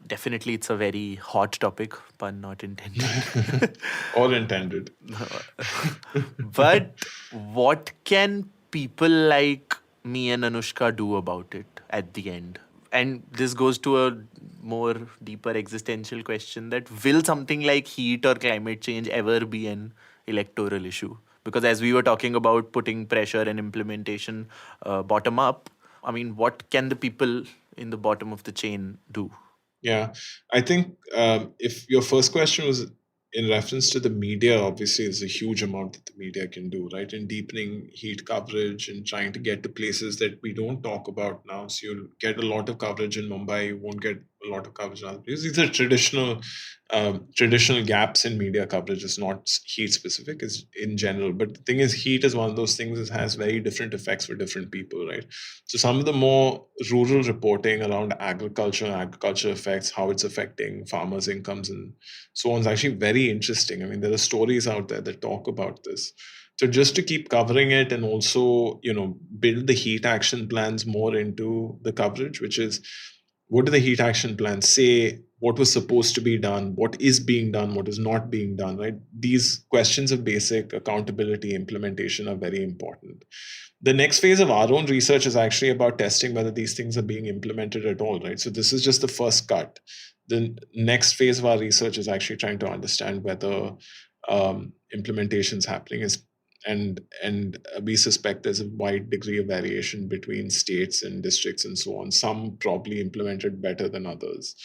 S1: definitely it's a very hot topic, pun not intended.
S2: Or intended.
S1: But what can people like me and Anoushka do about it at the end? And this goes to a more deeper existential question, that will something like heat or climate change ever be an electoral issue? Because as we were talking about putting pressure and implementation bottom up, I mean, what can the people in the bottom of the chain do?
S2: Yeah, I think if your first question was in reference to the media, obviously there's a huge amount that the media can do, right? In deepening heat coverage and trying to get to places that we don't talk about now. So you'll get a lot of coverage in Mumbai, you won't get a lot of coverage on other news. These are traditional gaps in media coverage. It's not heat specific, it's in general. But the thing is, heat is one of those things that has very different effects for different people, right? So some of the more rural reporting around agriculture effects, how it's affecting farmers' incomes and so on is actually very interesting. I mean, there are stories out there that talk about this. So just to keep covering it and also, build the heat action plans more into the coverage, which is, what do the heat action plans say? What was supposed to be done? What is being done? What is not being done, right? These questions of basic accountability implementation are very important. The next phase of our own research is actually about testing whether these things are being implemented at all, right? So this is just the first cut. The next phase of our research is actually trying to understand whether implementation is happening. And we suspect there's a wide degree of variation between states and districts and so on. Some probably implemented better than others.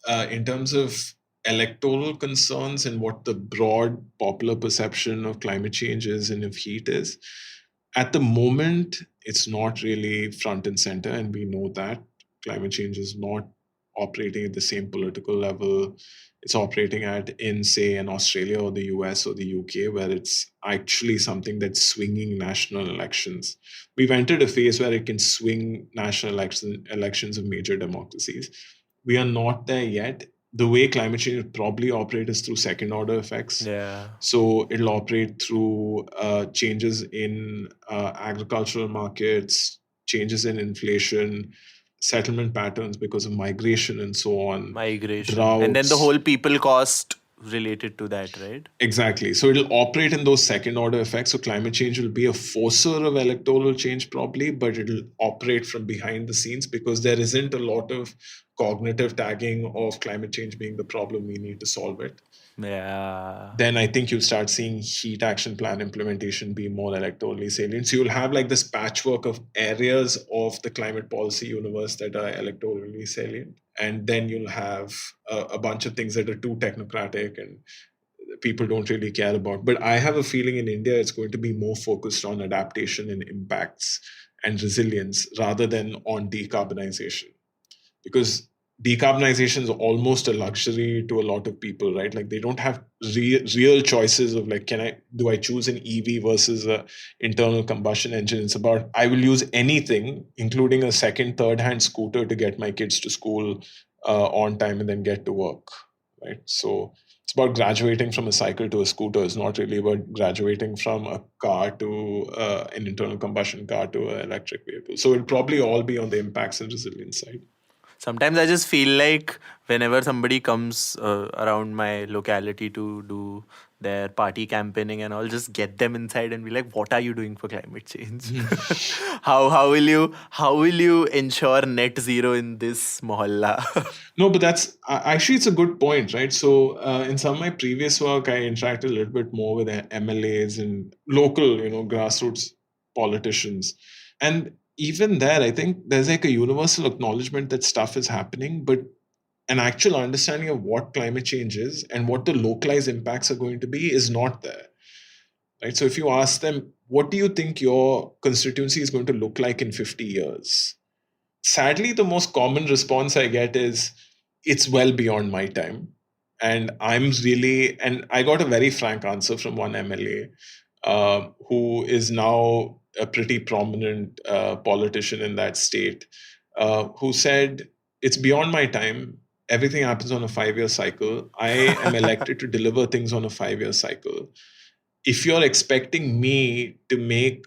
S2: In terms of electoral concerns and what the broad popular perception of climate change is and of heat is, at the moment, it's not really front and center, and we know that climate change is not operating at the same political level it's operating at in, say, in Australia or the US or the UK, where it's actually something that's swinging national elections. We've entered a phase where it can swing national elections of major democracies. We are not there yet. The way climate change will probably operate is through second order effects.
S1: Yeah.
S2: So it'll operate through changes in agricultural markets, changes in inflation, settlement patterns because of migration and so on.
S1: Migration. And then the whole people cost related to that, right?
S2: Exactly. So it'll operate in those second order effects. So climate change will be a forcer of electoral change probably, but it'll operate from behind the scenes because there isn't a lot of cognitive tagging of climate change being the problem. We need to solve it.
S1: Yeah.
S2: Then I think you'll start seeing heat action plan implementation be more electorally salient. So you'll have like this patchwork of areas of the climate policy universe that are electorally salient. And then you'll have a bunch of things that are too technocratic and people don't really care about. But I have a feeling in India, it's going to be more focused on adaptation and impacts and resilience rather than on decarbonization. Because decarbonization is almost a luxury to a lot of people, right? Like they don't have real choices of like, do I choose an EV versus a internal combustion engine? It's about, I will use anything, including a second, third hand scooter to get my kids to school on time and then get to work, right? So it's about graduating from a cycle to a scooter. It's not really about graduating from a car to an internal combustion car to an electric vehicle. So it'll probably all be on the impacts and resilience side.
S1: Sometimes I just feel like whenever somebody comes around my locality to do their party campaigning and I'll just get them inside and be like, what are you doing for climate change? How will you ensure net zero in this mohalla?
S2: No, but that's actually, it's a good point, right? So in some of my previous work, I interacted a little bit more with MLAs and local, grassroots politicians. And even there, I think there's like a universal acknowledgement that stuff is happening, but an actual understanding of what climate change is and what the localized impacts are going to be is not there. Right? So if you ask them, what do you think your constituency is going to look like in 50 years? Sadly, the most common response I get is, it's well beyond my time. And I got a very frank answer from one MLA who is now a pretty prominent politician in that state, who said, it's beyond my time. Everything happens on a 5-year cycle. I am elected to deliver things on a 5-year cycle. If you're expecting me to make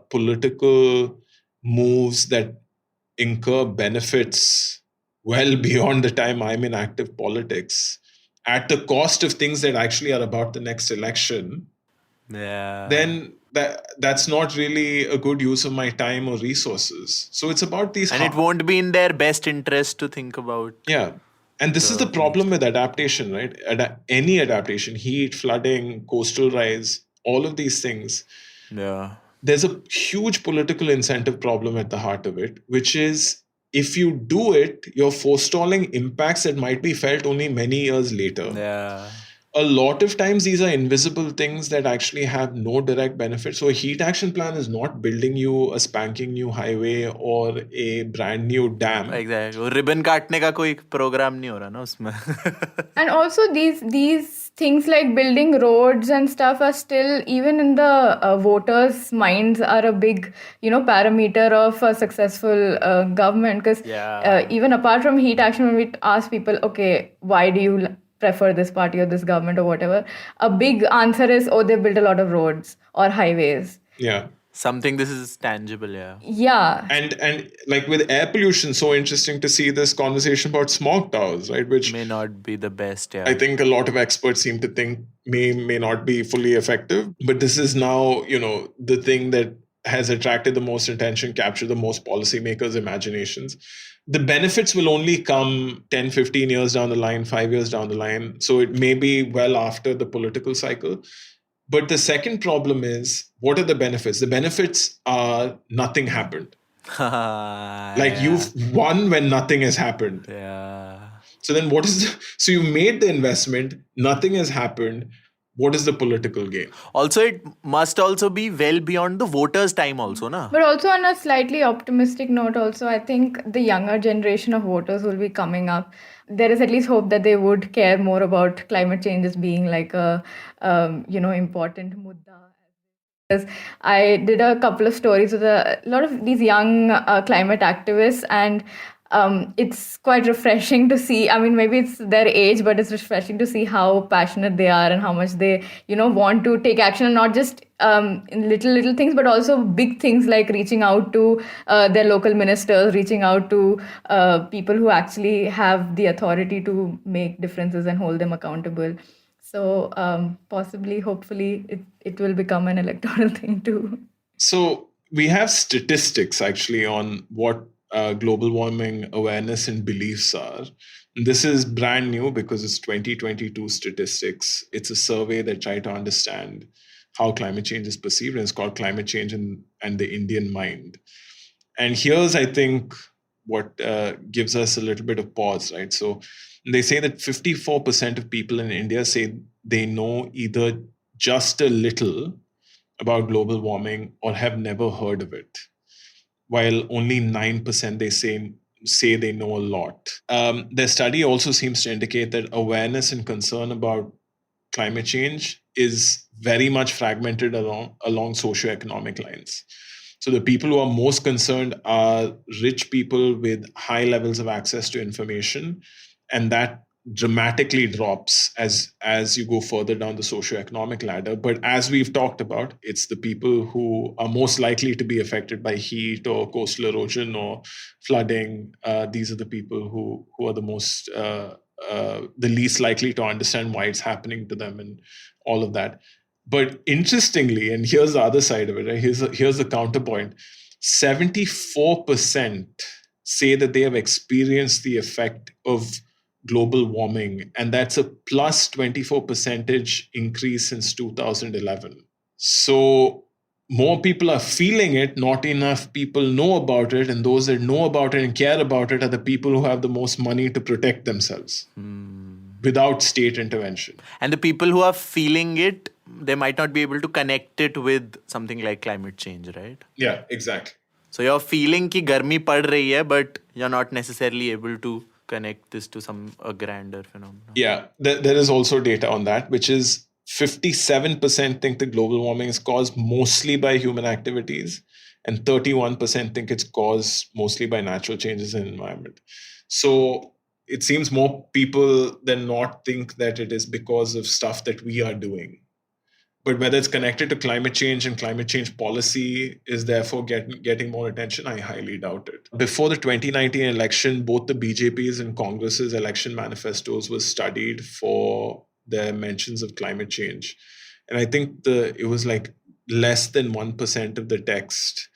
S2: political moves that incur benefits well beyond the time I'm in active politics, at the cost of things that actually are about the next election, then that's not really a good use of my time or resources. So it's about these...
S1: And it won't be in their best interest to think about...
S2: Yeah. And this is the problem with adaptation, right? Any adaptation, heat, flooding, coastal rise, all of these things.
S1: Yeah.
S2: There's a huge political incentive problem at the heart of it, which is if you do it, you're forestalling impacts that might be felt only many years later.
S1: Yeah.
S2: a lot of times these are invisible things that actually have no direct benefit. So a heat action plan is not building you a spanking new highway or a brand new dam.
S1: Exactly. Ribbon काटने का कोई program नहीं हो रहा ना उसमें.
S3: And also these things like building roads and stuff are still, even in the voters' minds, are a big, parameter of a successful government. Because
S1: Yeah.
S3: even apart from heat action, when we ask people, okay, why do you prefer this party or this government or whatever, a big answer is, oh, they built a lot of roads or highways.
S2: Yeah.
S1: Something this is tangible, yeah.
S3: Yeah.
S2: And like with air pollution, so interesting to see this conversation about smog towers, right? Which
S1: may not be the best, yeah.
S2: I think a lot of experts seem to think may not be fully effective. But this is now, the thing that has attracted the most attention, captured the most policymakers' imaginations. The benefits will only come 10, 15 years down the line, 5 years down the line. So it may be well after the political cycle. But the second problem is, what are the benefits? The benefits are nothing happened. Like you've won when nothing has happened.
S1: Yeah.
S2: So then so you made the investment, nothing has happened. What is the political gain?
S1: Also, it must also be well beyond the voters' time also, na?
S3: But also on a slightly optimistic note also, I think the younger generation of voters will be coming up. There is at least hope that they would care more about climate change as being like a, important mudda. Because I did a couple of stories with a lot of these young climate activists, and it's quite refreshing to see. I mean, maybe it's their age, but it's refreshing to see how passionate they are and how much they, want to take action, and not just in little things, but also big things like reaching out to their local ministers, reaching out to people who actually have the authority to make differences and hold them accountable. So possibly, hopefully, it will become an electoral thing too.
S2: So we have statistics actually on what global warming awareness and beliefs are. This is brand new because it's 2022 statistics. It's a survey that tried to understand how climate change is perceived, and it's called Climate Change and the Indian Mind. And here's, I think, what gives us a little bit of pause, right? So they say that 54% of people in India say they know either just a little about global warming or have never heard of it, while only 9% they say they know a lot. Their study also seems to indicate that awareness and concern about climate change is very much fragmented along socioeconomic lines. So the people who are most concerned are rich people with high levels of access to information, and that dramatically drops as you go further down the socioeconomic ladder. But as we've talked about, it's the people who are most likely to be affected by heat or coastal erosion or flooding. These are the people who are the most the least likely to understand why it's happening to them and all of that. But interestingly, and here's the other side of it, right? Here's the counterpoint. 74% say that they have experienced the effect of global warming, and that's a plus 24% increase since 2011. So more people are feeling it, not enough people know about it, and those that know about it and care about it are the people who have the most money to protect themselves without state intervention.
S1: And the people who are feeling it, they might not be able to connect it with something like climate change, right?
S2: Yeah, exactly.
S1: So you're feeling ki garmi pad rahi hai, but you're not necessarily able to connect this to a grander phenomenon.
S2: Yeah, there is also data on that, which is 57% think that global warming is caused mostly by human activities, and 31% think it's caused mostly by natural changes in the environment. So it seems more people than not think that it is because of stuff that we are doing. But whether it's connected to climate change and climate change policy is therefore getting more attention, I highly doubt it. Before the 2019 election, both the BJP's and Congress's election manifestos were studied for their mentions of climate change. And I think it was like less than 1% of the text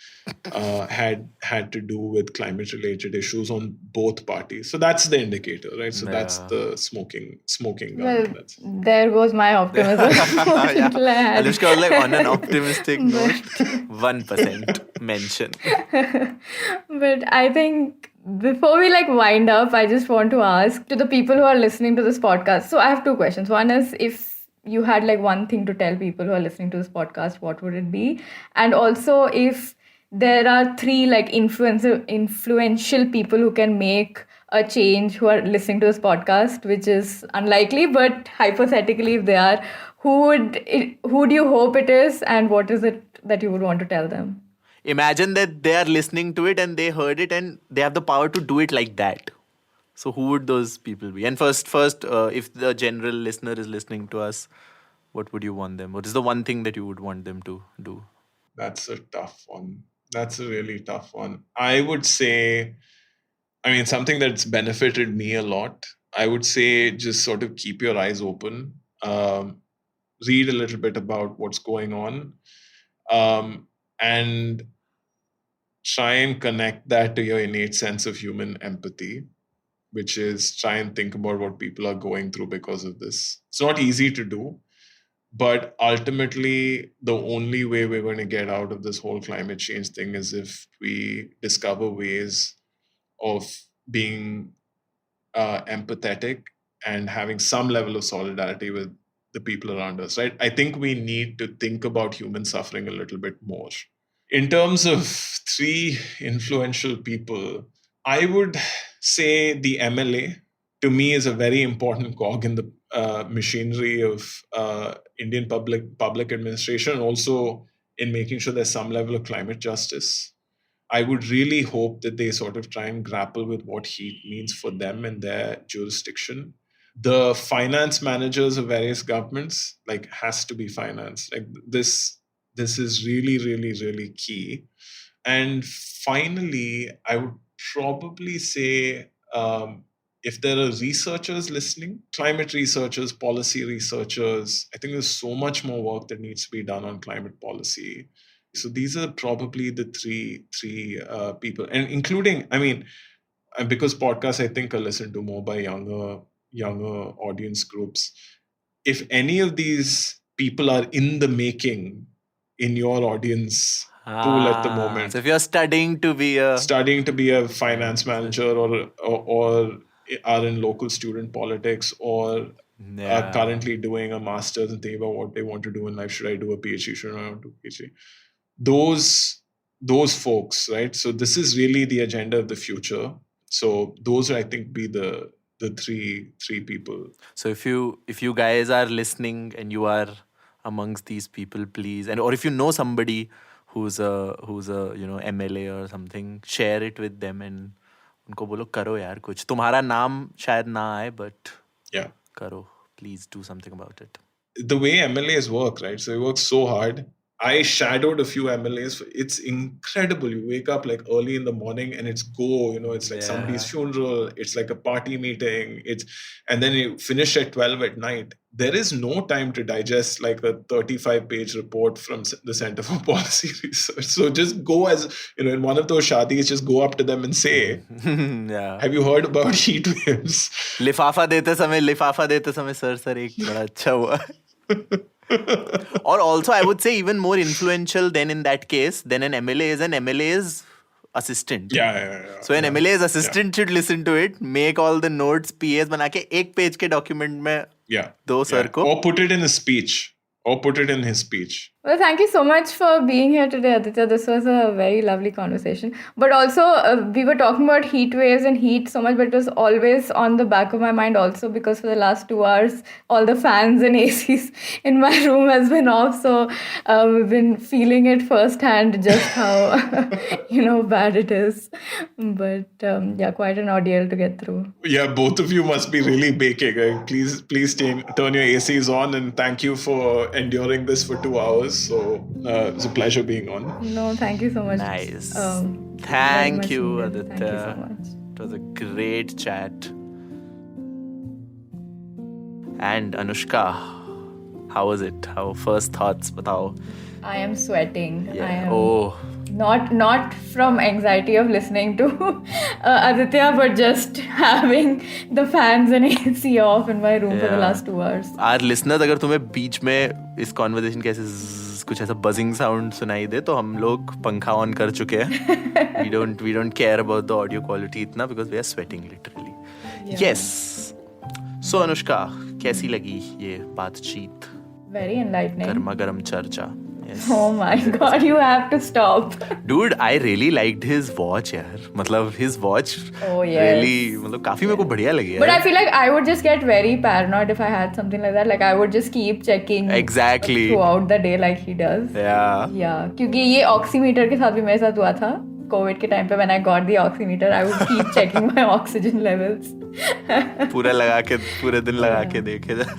S2: had to do with climate-related issues on both parties. So that's the indicator, right? So that's the smoking gun.
S3: Well, there goes my optimism.
S1: Anoushka was like, on an optimistic note, 1% mention.
S3: But I think Before we wind up, I just want to ask to the people who are listening to this podcast. So I have two questions. One is, if you had one thing to tell people who are listening to this podcast, what would it be? And also, if there are three influential people who can make a change who are listening to this podcast, which is unlikely, but hypothetically, if they are, who do you hope it is, and what is it that you would want to tell them?
S1: Imagine that they are listening to it and they heard it and they have the power to do it like that. So who would those people be? And first, if the general listener is listening to us, what would you want them? What is the one thing that you would want them to do?
S2: That's a tough one. That's a really tough one. I would say, something that's benefited me a lot, I would say just sort of keep your eyes open. Read a little bit about what's going on. And try and connect that to your innate sense of human empathy, which is try and think about what people are going through because of this. It's not easy to do, but ultimately, the only way we're going to get out of this whole climate change thing is if we discover ways of being empathetic and having some level of solidarity with the people around us, right? I think we need to think about human suffering a little bit more. In terms of three influential people, I would say the MLA, to me, is a very important cog in the machinery of Indian public administration, and also in making sure there's some level of climate justice. I would really hope that they sort of try and grapple with what heat means for them and their jurisdiction. The finance managers of various governments, has to be finance. This is really, really, really key. And finally, I would probably say, if there are researchers listening, climate researchers, policy researchers, I think there's so much more work that needs to be done on climate policy. So these are probably the three people, and including, because podcasts I think are listened to more by younger audience groups. If any of these people are in the making in your audience pool at the moment,
S1: so if you're studying to be a
S2: finance manager or are in local student politics or are currently doing a master's and thinking about what they want to do in life, should I do a PhD, should I not do a PhD? Those folks, right? So this is really the agenda of the future. So those, I think, be the three people.
S1: So if you guys are listening and you are amongst these people, please, or if you know somebody who's a MLA or something, share it with them and उनको बोलो करो यार कुछ, तुम्हारा नाम शायद ना आए, but
S2: yeah,
S1: करो, please do something about it.
S2: The way MLAs work, right? So they work so hard. I shadowed a few MLAs. It's incredible. You wake up early in the morning and it's go, it's like somebody's funeral. It's like a party meeting. And then you finish at 12 at night. There is no time to digest a 35-page report from the Center for Policy Research. So just go in one of those shadis, just go up to them and say, have you heard about heat waves?
S1: लिफाफा देते समय sir एक बड़ा अच्छा हुआ. Or also, I would say even more influential than in that case, than an MLA is an MLA's assistant.
S2: Yeah.
S1: So an MLA's assistant should listen to it, make all the notes, PAs बना के एक page के document में दो sir को.
S2: Or put it in a speech. Or put it in his speech.
S3: Well, thank you so much for being here today, Aditya. This was a very lovely conversation. But also, we were talking about heat waves and heat so much, but it was always on the back of my mind also, because for the last 2 hours, all the fans and ACs in my room has been off. So we've been feeling it firsthand, just how, bad it is. But quite an ordeal to get through.
S2: Yeah, both of you must be really baking. Please turn your ACs on, and thank you for enduring this for 2 hours. So it was a pleasure being on.
S3: No, thank you so much.
S1: Nice. Thank you, Aditya.
S3: Thank you so much.
S1: It was a great chat. And Anushka, how was it? How first thoughts? Batao.
S3: I am sweating.
S1: Yeah.
S3: Not from anxiety of listening to Aditya, but just having the fans and AC off in my room for the last 2 hours.
S1: Our listeners, अगर तुम्हें बीच में इस conversation के ऐसे कुछ ऐसा buzzing sound सुनाई दे तो हम लोग पंखा ऑन कर चुके हैं. we don't care about the audio quality इतना because we are sweating literally. Yes. So Anushka, कैसी लगी ये बातचीत?
S3: Very enlightening.
S1: गर्मा गर्म चर्चा. Yes.
S3: Oh my god, you have to stop.
S1: Dude, I really liked his watch यार. मतलब his watch really मतलब काफी मेरे को बढ़िया लगी.
S3: But I feel like I would just get very paranoid if I had something like that. Like I would just keep checking
S1: exactly
S3: throughout the day like he does. Yeah. क्योंकि ये oximeter के साथ भी मेरे साथ हुआ था. COVID के टाइम पे when I got the oximeter, I would keep checking my oxygen levels.
S1: पूरा लगा के पूरे दिन लगा के देखे जा.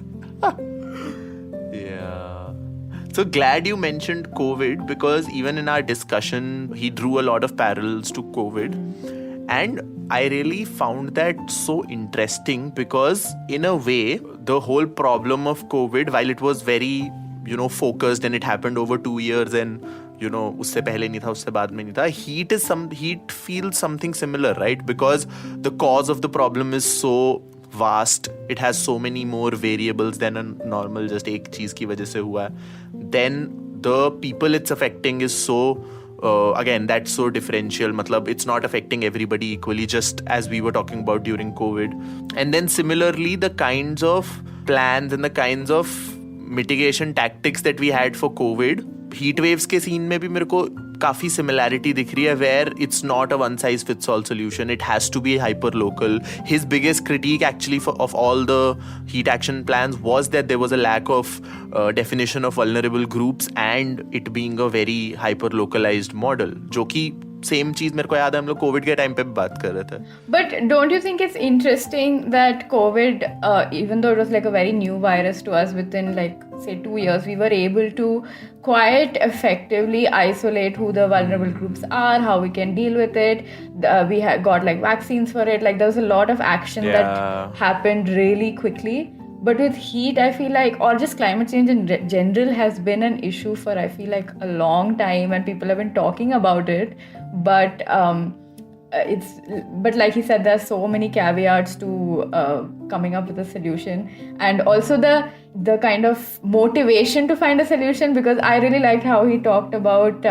S1: So glad you mentioned COVID because even in our discussion, he drew a lot of parallels to COVID. And I really found that so interesting because in a way, the whole problem of COVID, while it was very, focused and it happened over 2 years and, usse pehle nahi tha, usse baad mein nahi tha, heat feels something similar, right? Because the cause of the problem is so vast, it has so many more variables than a normal just एक चीज की वजह से हुआ है. Then the people it's affecting is so again that's so differential. मतलब it's not affecting everybody equally, just as we were talking about during COVID. And then similarly the kinds of plans and the kinds of mitigation tactics that we had for COVID, heat waves के scene में भी मेरे को काफी similarity दिख रही है, where it's not a one size fits all solution. It has to be hyper local. His biggest critique actually of all the heat action plans was that there was a lack of definition of vulnerable groups and it being a very hyper localized model, जो कि same चीज मेरे को याद है हम लोग Covid के टाइम पे भी बात कर रहे थे.
S3: But don't you think it's interesting that COVID, even though it was like a very new virus to us, within like say 2 years, we were able to quite effectively isolate who the vulnerable groups are, how we can deal with it. We got like vaccines for it. Like there was a lot of action that happened really quickly. But with heat, I feel like, or just climate change in general has been an issue for, I feel like, a long time, and people have been talking about it. But but like he said, there are so many caveats to coming up with a solution, and also the kind of motivation to find a solution. Because I really liked how he talked about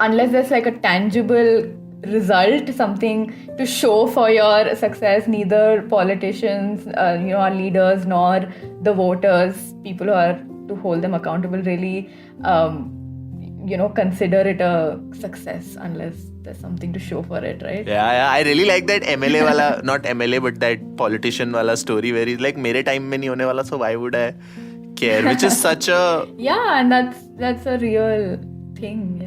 S3: unless there's like a tangible result, something to show for your success, neither politicians, our leaders, nor the voters, people who are to hold them accountable, really consider it a success unless there's something to show for it, right?
S1: Yeah, I really like that MLA wala, not MLA but that politician wala story where he's like, mere time mein nahi hone wala, so why would I care? Which is such a
S3: and that's a real thing.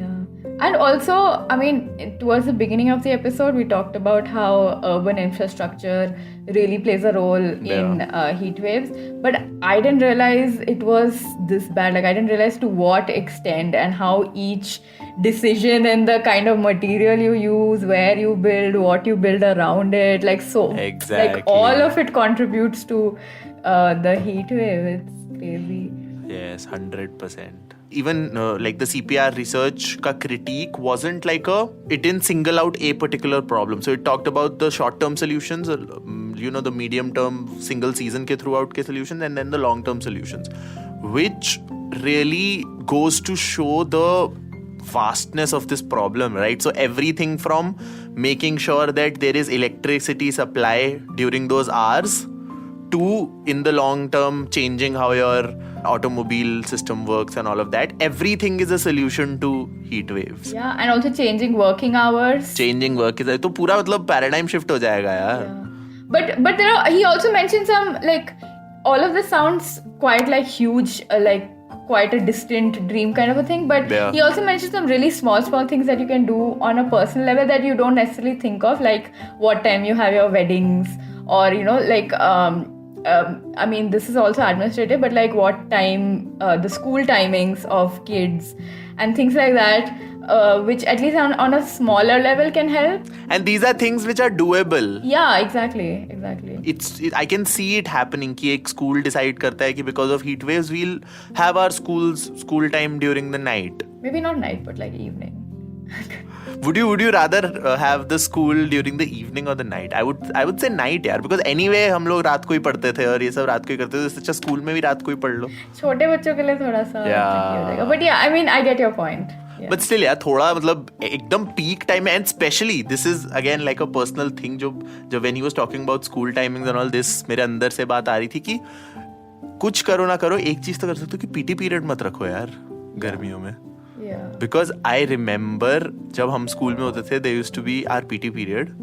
S3: And also, I mean, towards the beginning of the episode, we talked about how urban infrastructure really plays a role in heat waves. But I didn't realize it was this bad. Like, I didn't realize to what extent and how each decision and the kind of material you use, where you build, what you build around it, like so.
S1: Exactly.
S3: Like, all of it contributes to the heat wave. It's crazy.
S1: Yes, 100%. Even like the CPR research ka critique wasn't like it didn't single out a particular problem. So it talked about the short-term solutions, the medium-term single season ke throughout ke solutions, and then the long-term solutions, which really goes to show the vastness of this problem, right? So everything from making sure that there is electricity supply during those hours to, in the long term, changing how your automobile system works and all of that. Everything is a solution to heat waves.
S3: Yeah, and also changing working hours.
S1: Changing work is तो पूरा मतलब paradigm shift हो जाएगा यार.
S3: Yeah. But there are, he also mentioned some, like, all of this sounds quite like huge, like quite a distant dream kind of a thing, but he also mentioned some really small things that you can do on a personal level that you don't necessarily think of, like what time you have your weddings, or like I mean, this is also administrative, but like what time, the school timings of kids and things like that, which at least on a smaller level can help.
S1: And these are things which are doable.
S3: Yeah, exactly.
S1: I can see it happening कि एक school decide करता है कि because of heat waves we'll have our school time during the night.
S3: Maybe not night, but like evening.
S1: Would you rather have the school during the evening or the night? I would say night यार, because anyway हम लोग रात को ही पढ़ते थे और ये सब रात को ही करते थे, इससे अच्छा स्कूल में भी रात को ही पढ़ लो.
S3: छोटे बच्चों के लिए थोड़ा सा tricky हो जाएगा. But yeah, I mean, I get your point. Yeah.
S1: But still यार थोड़ा मतलब एकदम peak time and especially this is again like a personal thing जो when he was talking about school timings and all this मेरे अंदर से बात आ रही थी कि कुछ करो ना करो एक चीज तो कर सकते हो कि पीटी पीरियड मत रखो यार गर्मियों में. Because I remember जब हम स्कूल में होते थे there used to be our PT period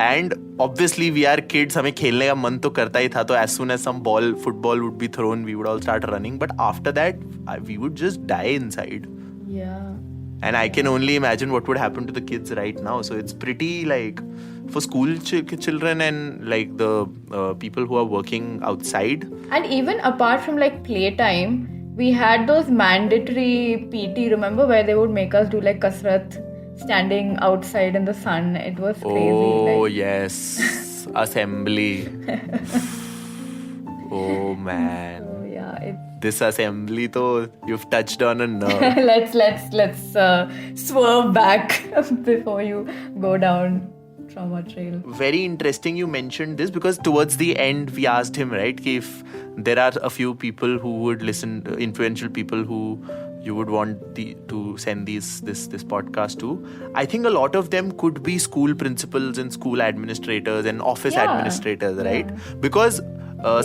S1: and obviously we are kids, हमें खेलने का मन तो करता ही था, तो as soon as some football would be thrown we would all start running, but after that we would just die inside. And I can only imagine what would happen to the kids right now. So it's pretty like for school children and like the people who are working outside.
S3: And even apart from like playtime, we had those mandatory PT, remember, where they would make us do like kasrat standing outside in the sun. It was crazy.
S1: Oh, yes. Assembly. Oh, man.
S3: So, yeah,
S1: this assembly, though, you've touched on a nerve.
S3: let's swerve back before you go down trauma trail.
S1: Very interesting you mentioned this because towards the end we asked him, right, if there are a few people who would listen, influential people who you would want to send this podcast to. I think a lot of them could be school principals and school administrators and office administrators, right? Because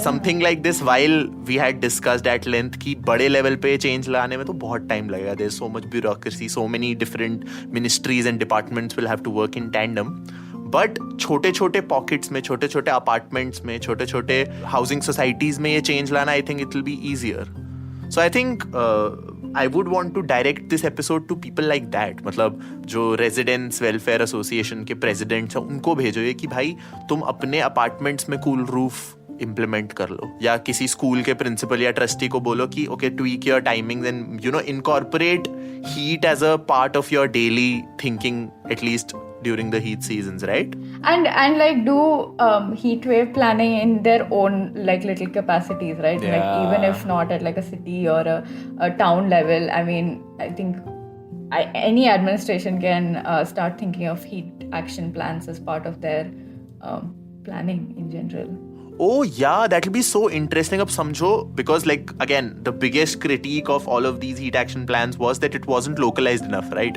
S1: something like this, while we had discussed at length कि बड़े level पे change लाने में तो बहुत time लगेगा. There's so much bureaucracy, so many different ministries and departments will have to work in tandem. But छोटे-छोटे pockets में, छोटे-छोटे apartments में, छोटे-छोटे housing societies में ये change लाना, I think it will be easier. So I think I would want to direct this episode to people like that. मतलब जो Residents Welfare Association के presidents हैं, उनको भेजो ये कि भाई तुम अपने apartments में cool roof implement कर लो, या किसी स्कूल के प्रिंसिपल या ट्रस्टी को बोलो कि okay, tweak your timings and incorporate heat as a part of your daily thinking, at least during the heat seasons, right?
S3: And like do heat wave planning in their own like little capacities, right?
S1: Yeah.
S3: Like even if not at like a city or a town level, I mean, I think any administration can start thinking of heat action plans as part of their planning in general.
S1: Oh yeah, that'll be so interesting. Ab samjho, because like again, the biggest critique of all of these heat action plans was that it wasn't localized enough, right?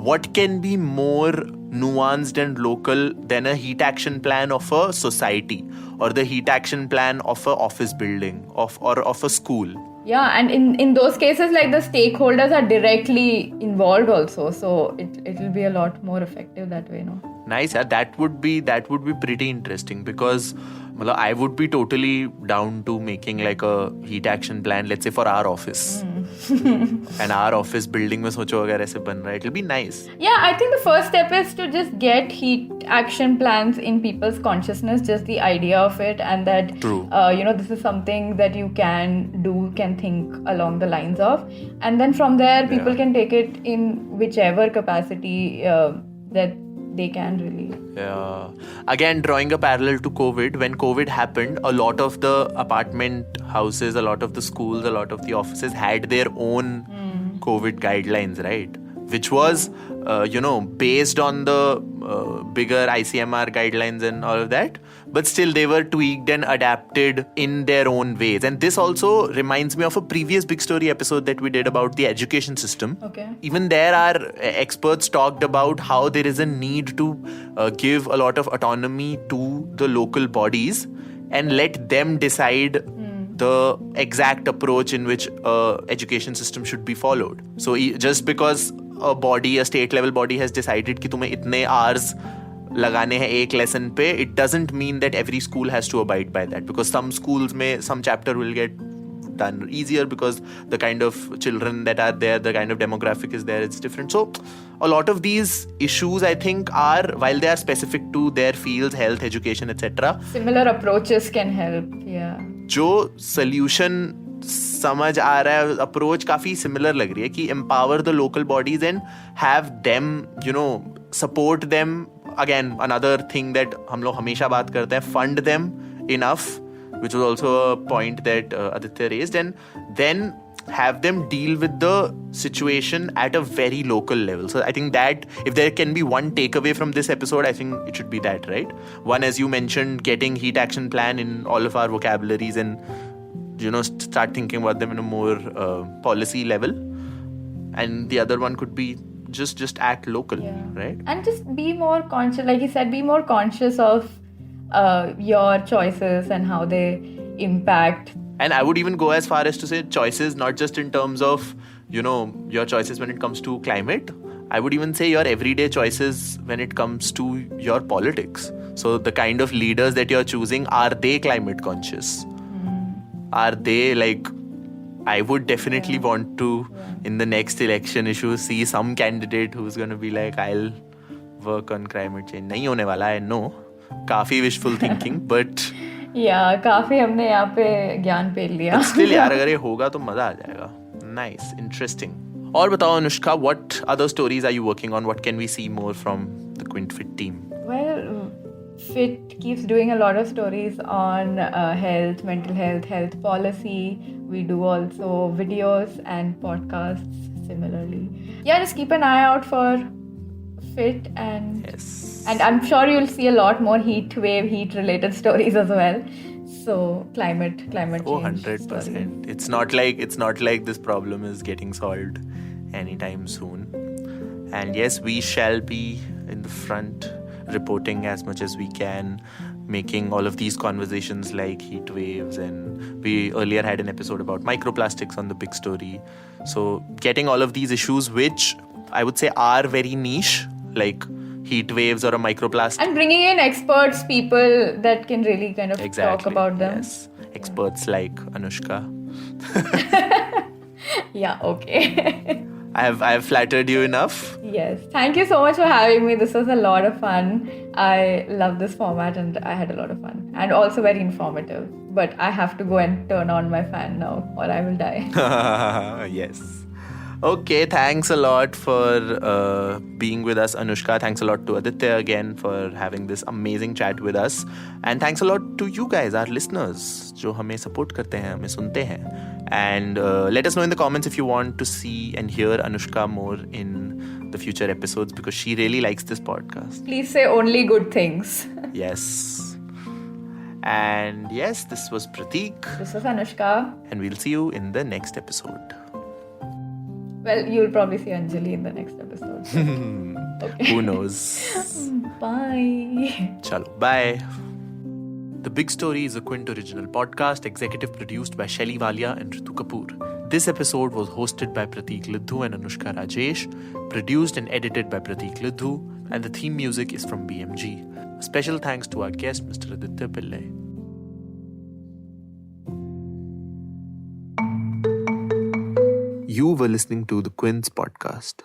S1: What can be more nuanced and local than a heat action plan of a society or the heat action plan of a office building or of a school?
S3: Yeah, and in those cases, like the stakeholders are directly involved also, so it will be a lot more effective that way, no?
S1: Nice, yeah. That would be pretty interesting because I would be totally down to making like a heat action plan, let's say for our office. And our office building में सोचो अगर ऐसे बन रहा है, it'll be nice.
S3: Yeah, I think the first step is to just get heat action plans in people's consciousness, just the idea of it, and that this is something that you can think along the lines of, and then from there people can take it in whichever capacity that they can really.
S1: Yeah. Again, drawing a parallel to COVID, when COVID happened, a lot of the apartment houses, a lot of the schools, a lot of the offices had their own COVID guidelines, right? Which was, based on the bigger ICMR guidelines and all of that. But still, they were tweaked and adapted in their own ways. And this also reminds me of a previous Big Story episode that we did about the education system.
S3: Okay.
S1: Even there, our experts talked about how there is a need to give a lot of autonomy to the local bodies and let them decide the exact approach in which education system should be followed. So just because a state level body has decided कि तुम्हें इतने hours लगाने हैं एक lesson पे, it doesn't mean that every school has to abide by that, because some schools में some chapter will get done easier because the kind of children that are there, the kind of demographic is there, it's different. So a lot of these issues, I think, are, while they are specific to their fields, health, education, etc.,
S3: similar approaches can help. Yeah.
S1: जो solution समझ आ रहा है, approach काफी similar लग रही है कि empower the local bodies and have them, support them. Again, another thing that हम लोग हमेशा बात करते हैं, fund them enough, which was also a point that Aditya raised. And then have them deal with the situation at a very local level. So I think that if there can be one takeaway from this episode, I think it should be that, right? One, as you mentioned, getting heat action plan in all of our vocabularies and, start thinking about them in a more policy level. And the other one could be just act local, right?
S3: And just be more conscious, like you said, be more conscious of your choices and how they impact.
S1: And I would even go as far as to say choices, not just in terms of, your choices when it comes to climate. I would even say your everyday choices when it comes to your politics. So the kind of leaders that you're choosing, are they climate conscious? Are they I would definitely want to, in the next election issue, see some candidate who's going to be like, I'll work on climate change. Nahi hone wala hai, no. Kafi wishful thinking, but...
S3: Yeah, काफी हमने यहाँ पे ज्ञान पेल लिया.
S1: But still यार, अगर ये होगा तो मजा आ जाएगा. Nice, interesting. और बताओ Anushka, what other stories are you working on? What can we see more from the Quint Fit team?
S3: Well, Fit keeps doing a lot of stories on health, mental health policy. We do also videos and podcasts similarly. Yeah, just keep an eye out for Fit and I'm sure you'll see a lot more heat related stories as well. So climate change.
S1: Oh, 100%. It's not like this problem is getting solved anytime soon. And yes, we shall be in the front, reporting as much as we can, making all of these conversations like heat waves, and we earlier had an episode about microplastics on the big story. So getting all of these issues, which I would say are very niche, like heat waves or a microplastic.
S3: And bringing in experts, people that can really kind of talk about them.
S1: Yes, experts like Anushka.
S3: Yeah, okay.
S1: I have flattered you enough.
S3: Yes. Thank you so much for having me. This was a lot of fun. I love this format and I had a lot of fun. And also very informative. But I have to go and turn on my fan now or I will die.
S1: Yes. Okay, thanks a lot for being with us, Anushka. Thanks a lot to Aditya again for having this amazing chat with us. And thanks a lot to you guys, our listeners, जो हमें support करते हैं, हमें सुनते हैं. And let us know in the comments if you want to see and hear Anushka more in the future episodes, because she really likes this podcast.
S3: Please say only good things.
S1: Yes. And yes, this was Prateek.
S3: This was Anushka.
S1: And we'll see you in the next episode.
S3: Well, you'll probably see Anjali in the next episode. Okay.
S1: Who knows?
S3: Bye.
S1: Chalo, bye. The Big Story is a Quint original podcast, executive produced by Shelly Walia and Ritu Kapoor. This episode was hosted by Prateek Lidhu and Anushka Rajesh, produced and edited by Prateek Lidhu, and the theme music is from BMG. A special thanks to our guest, Mr. Aditya Pillai. You were listening to the Quint's podcast.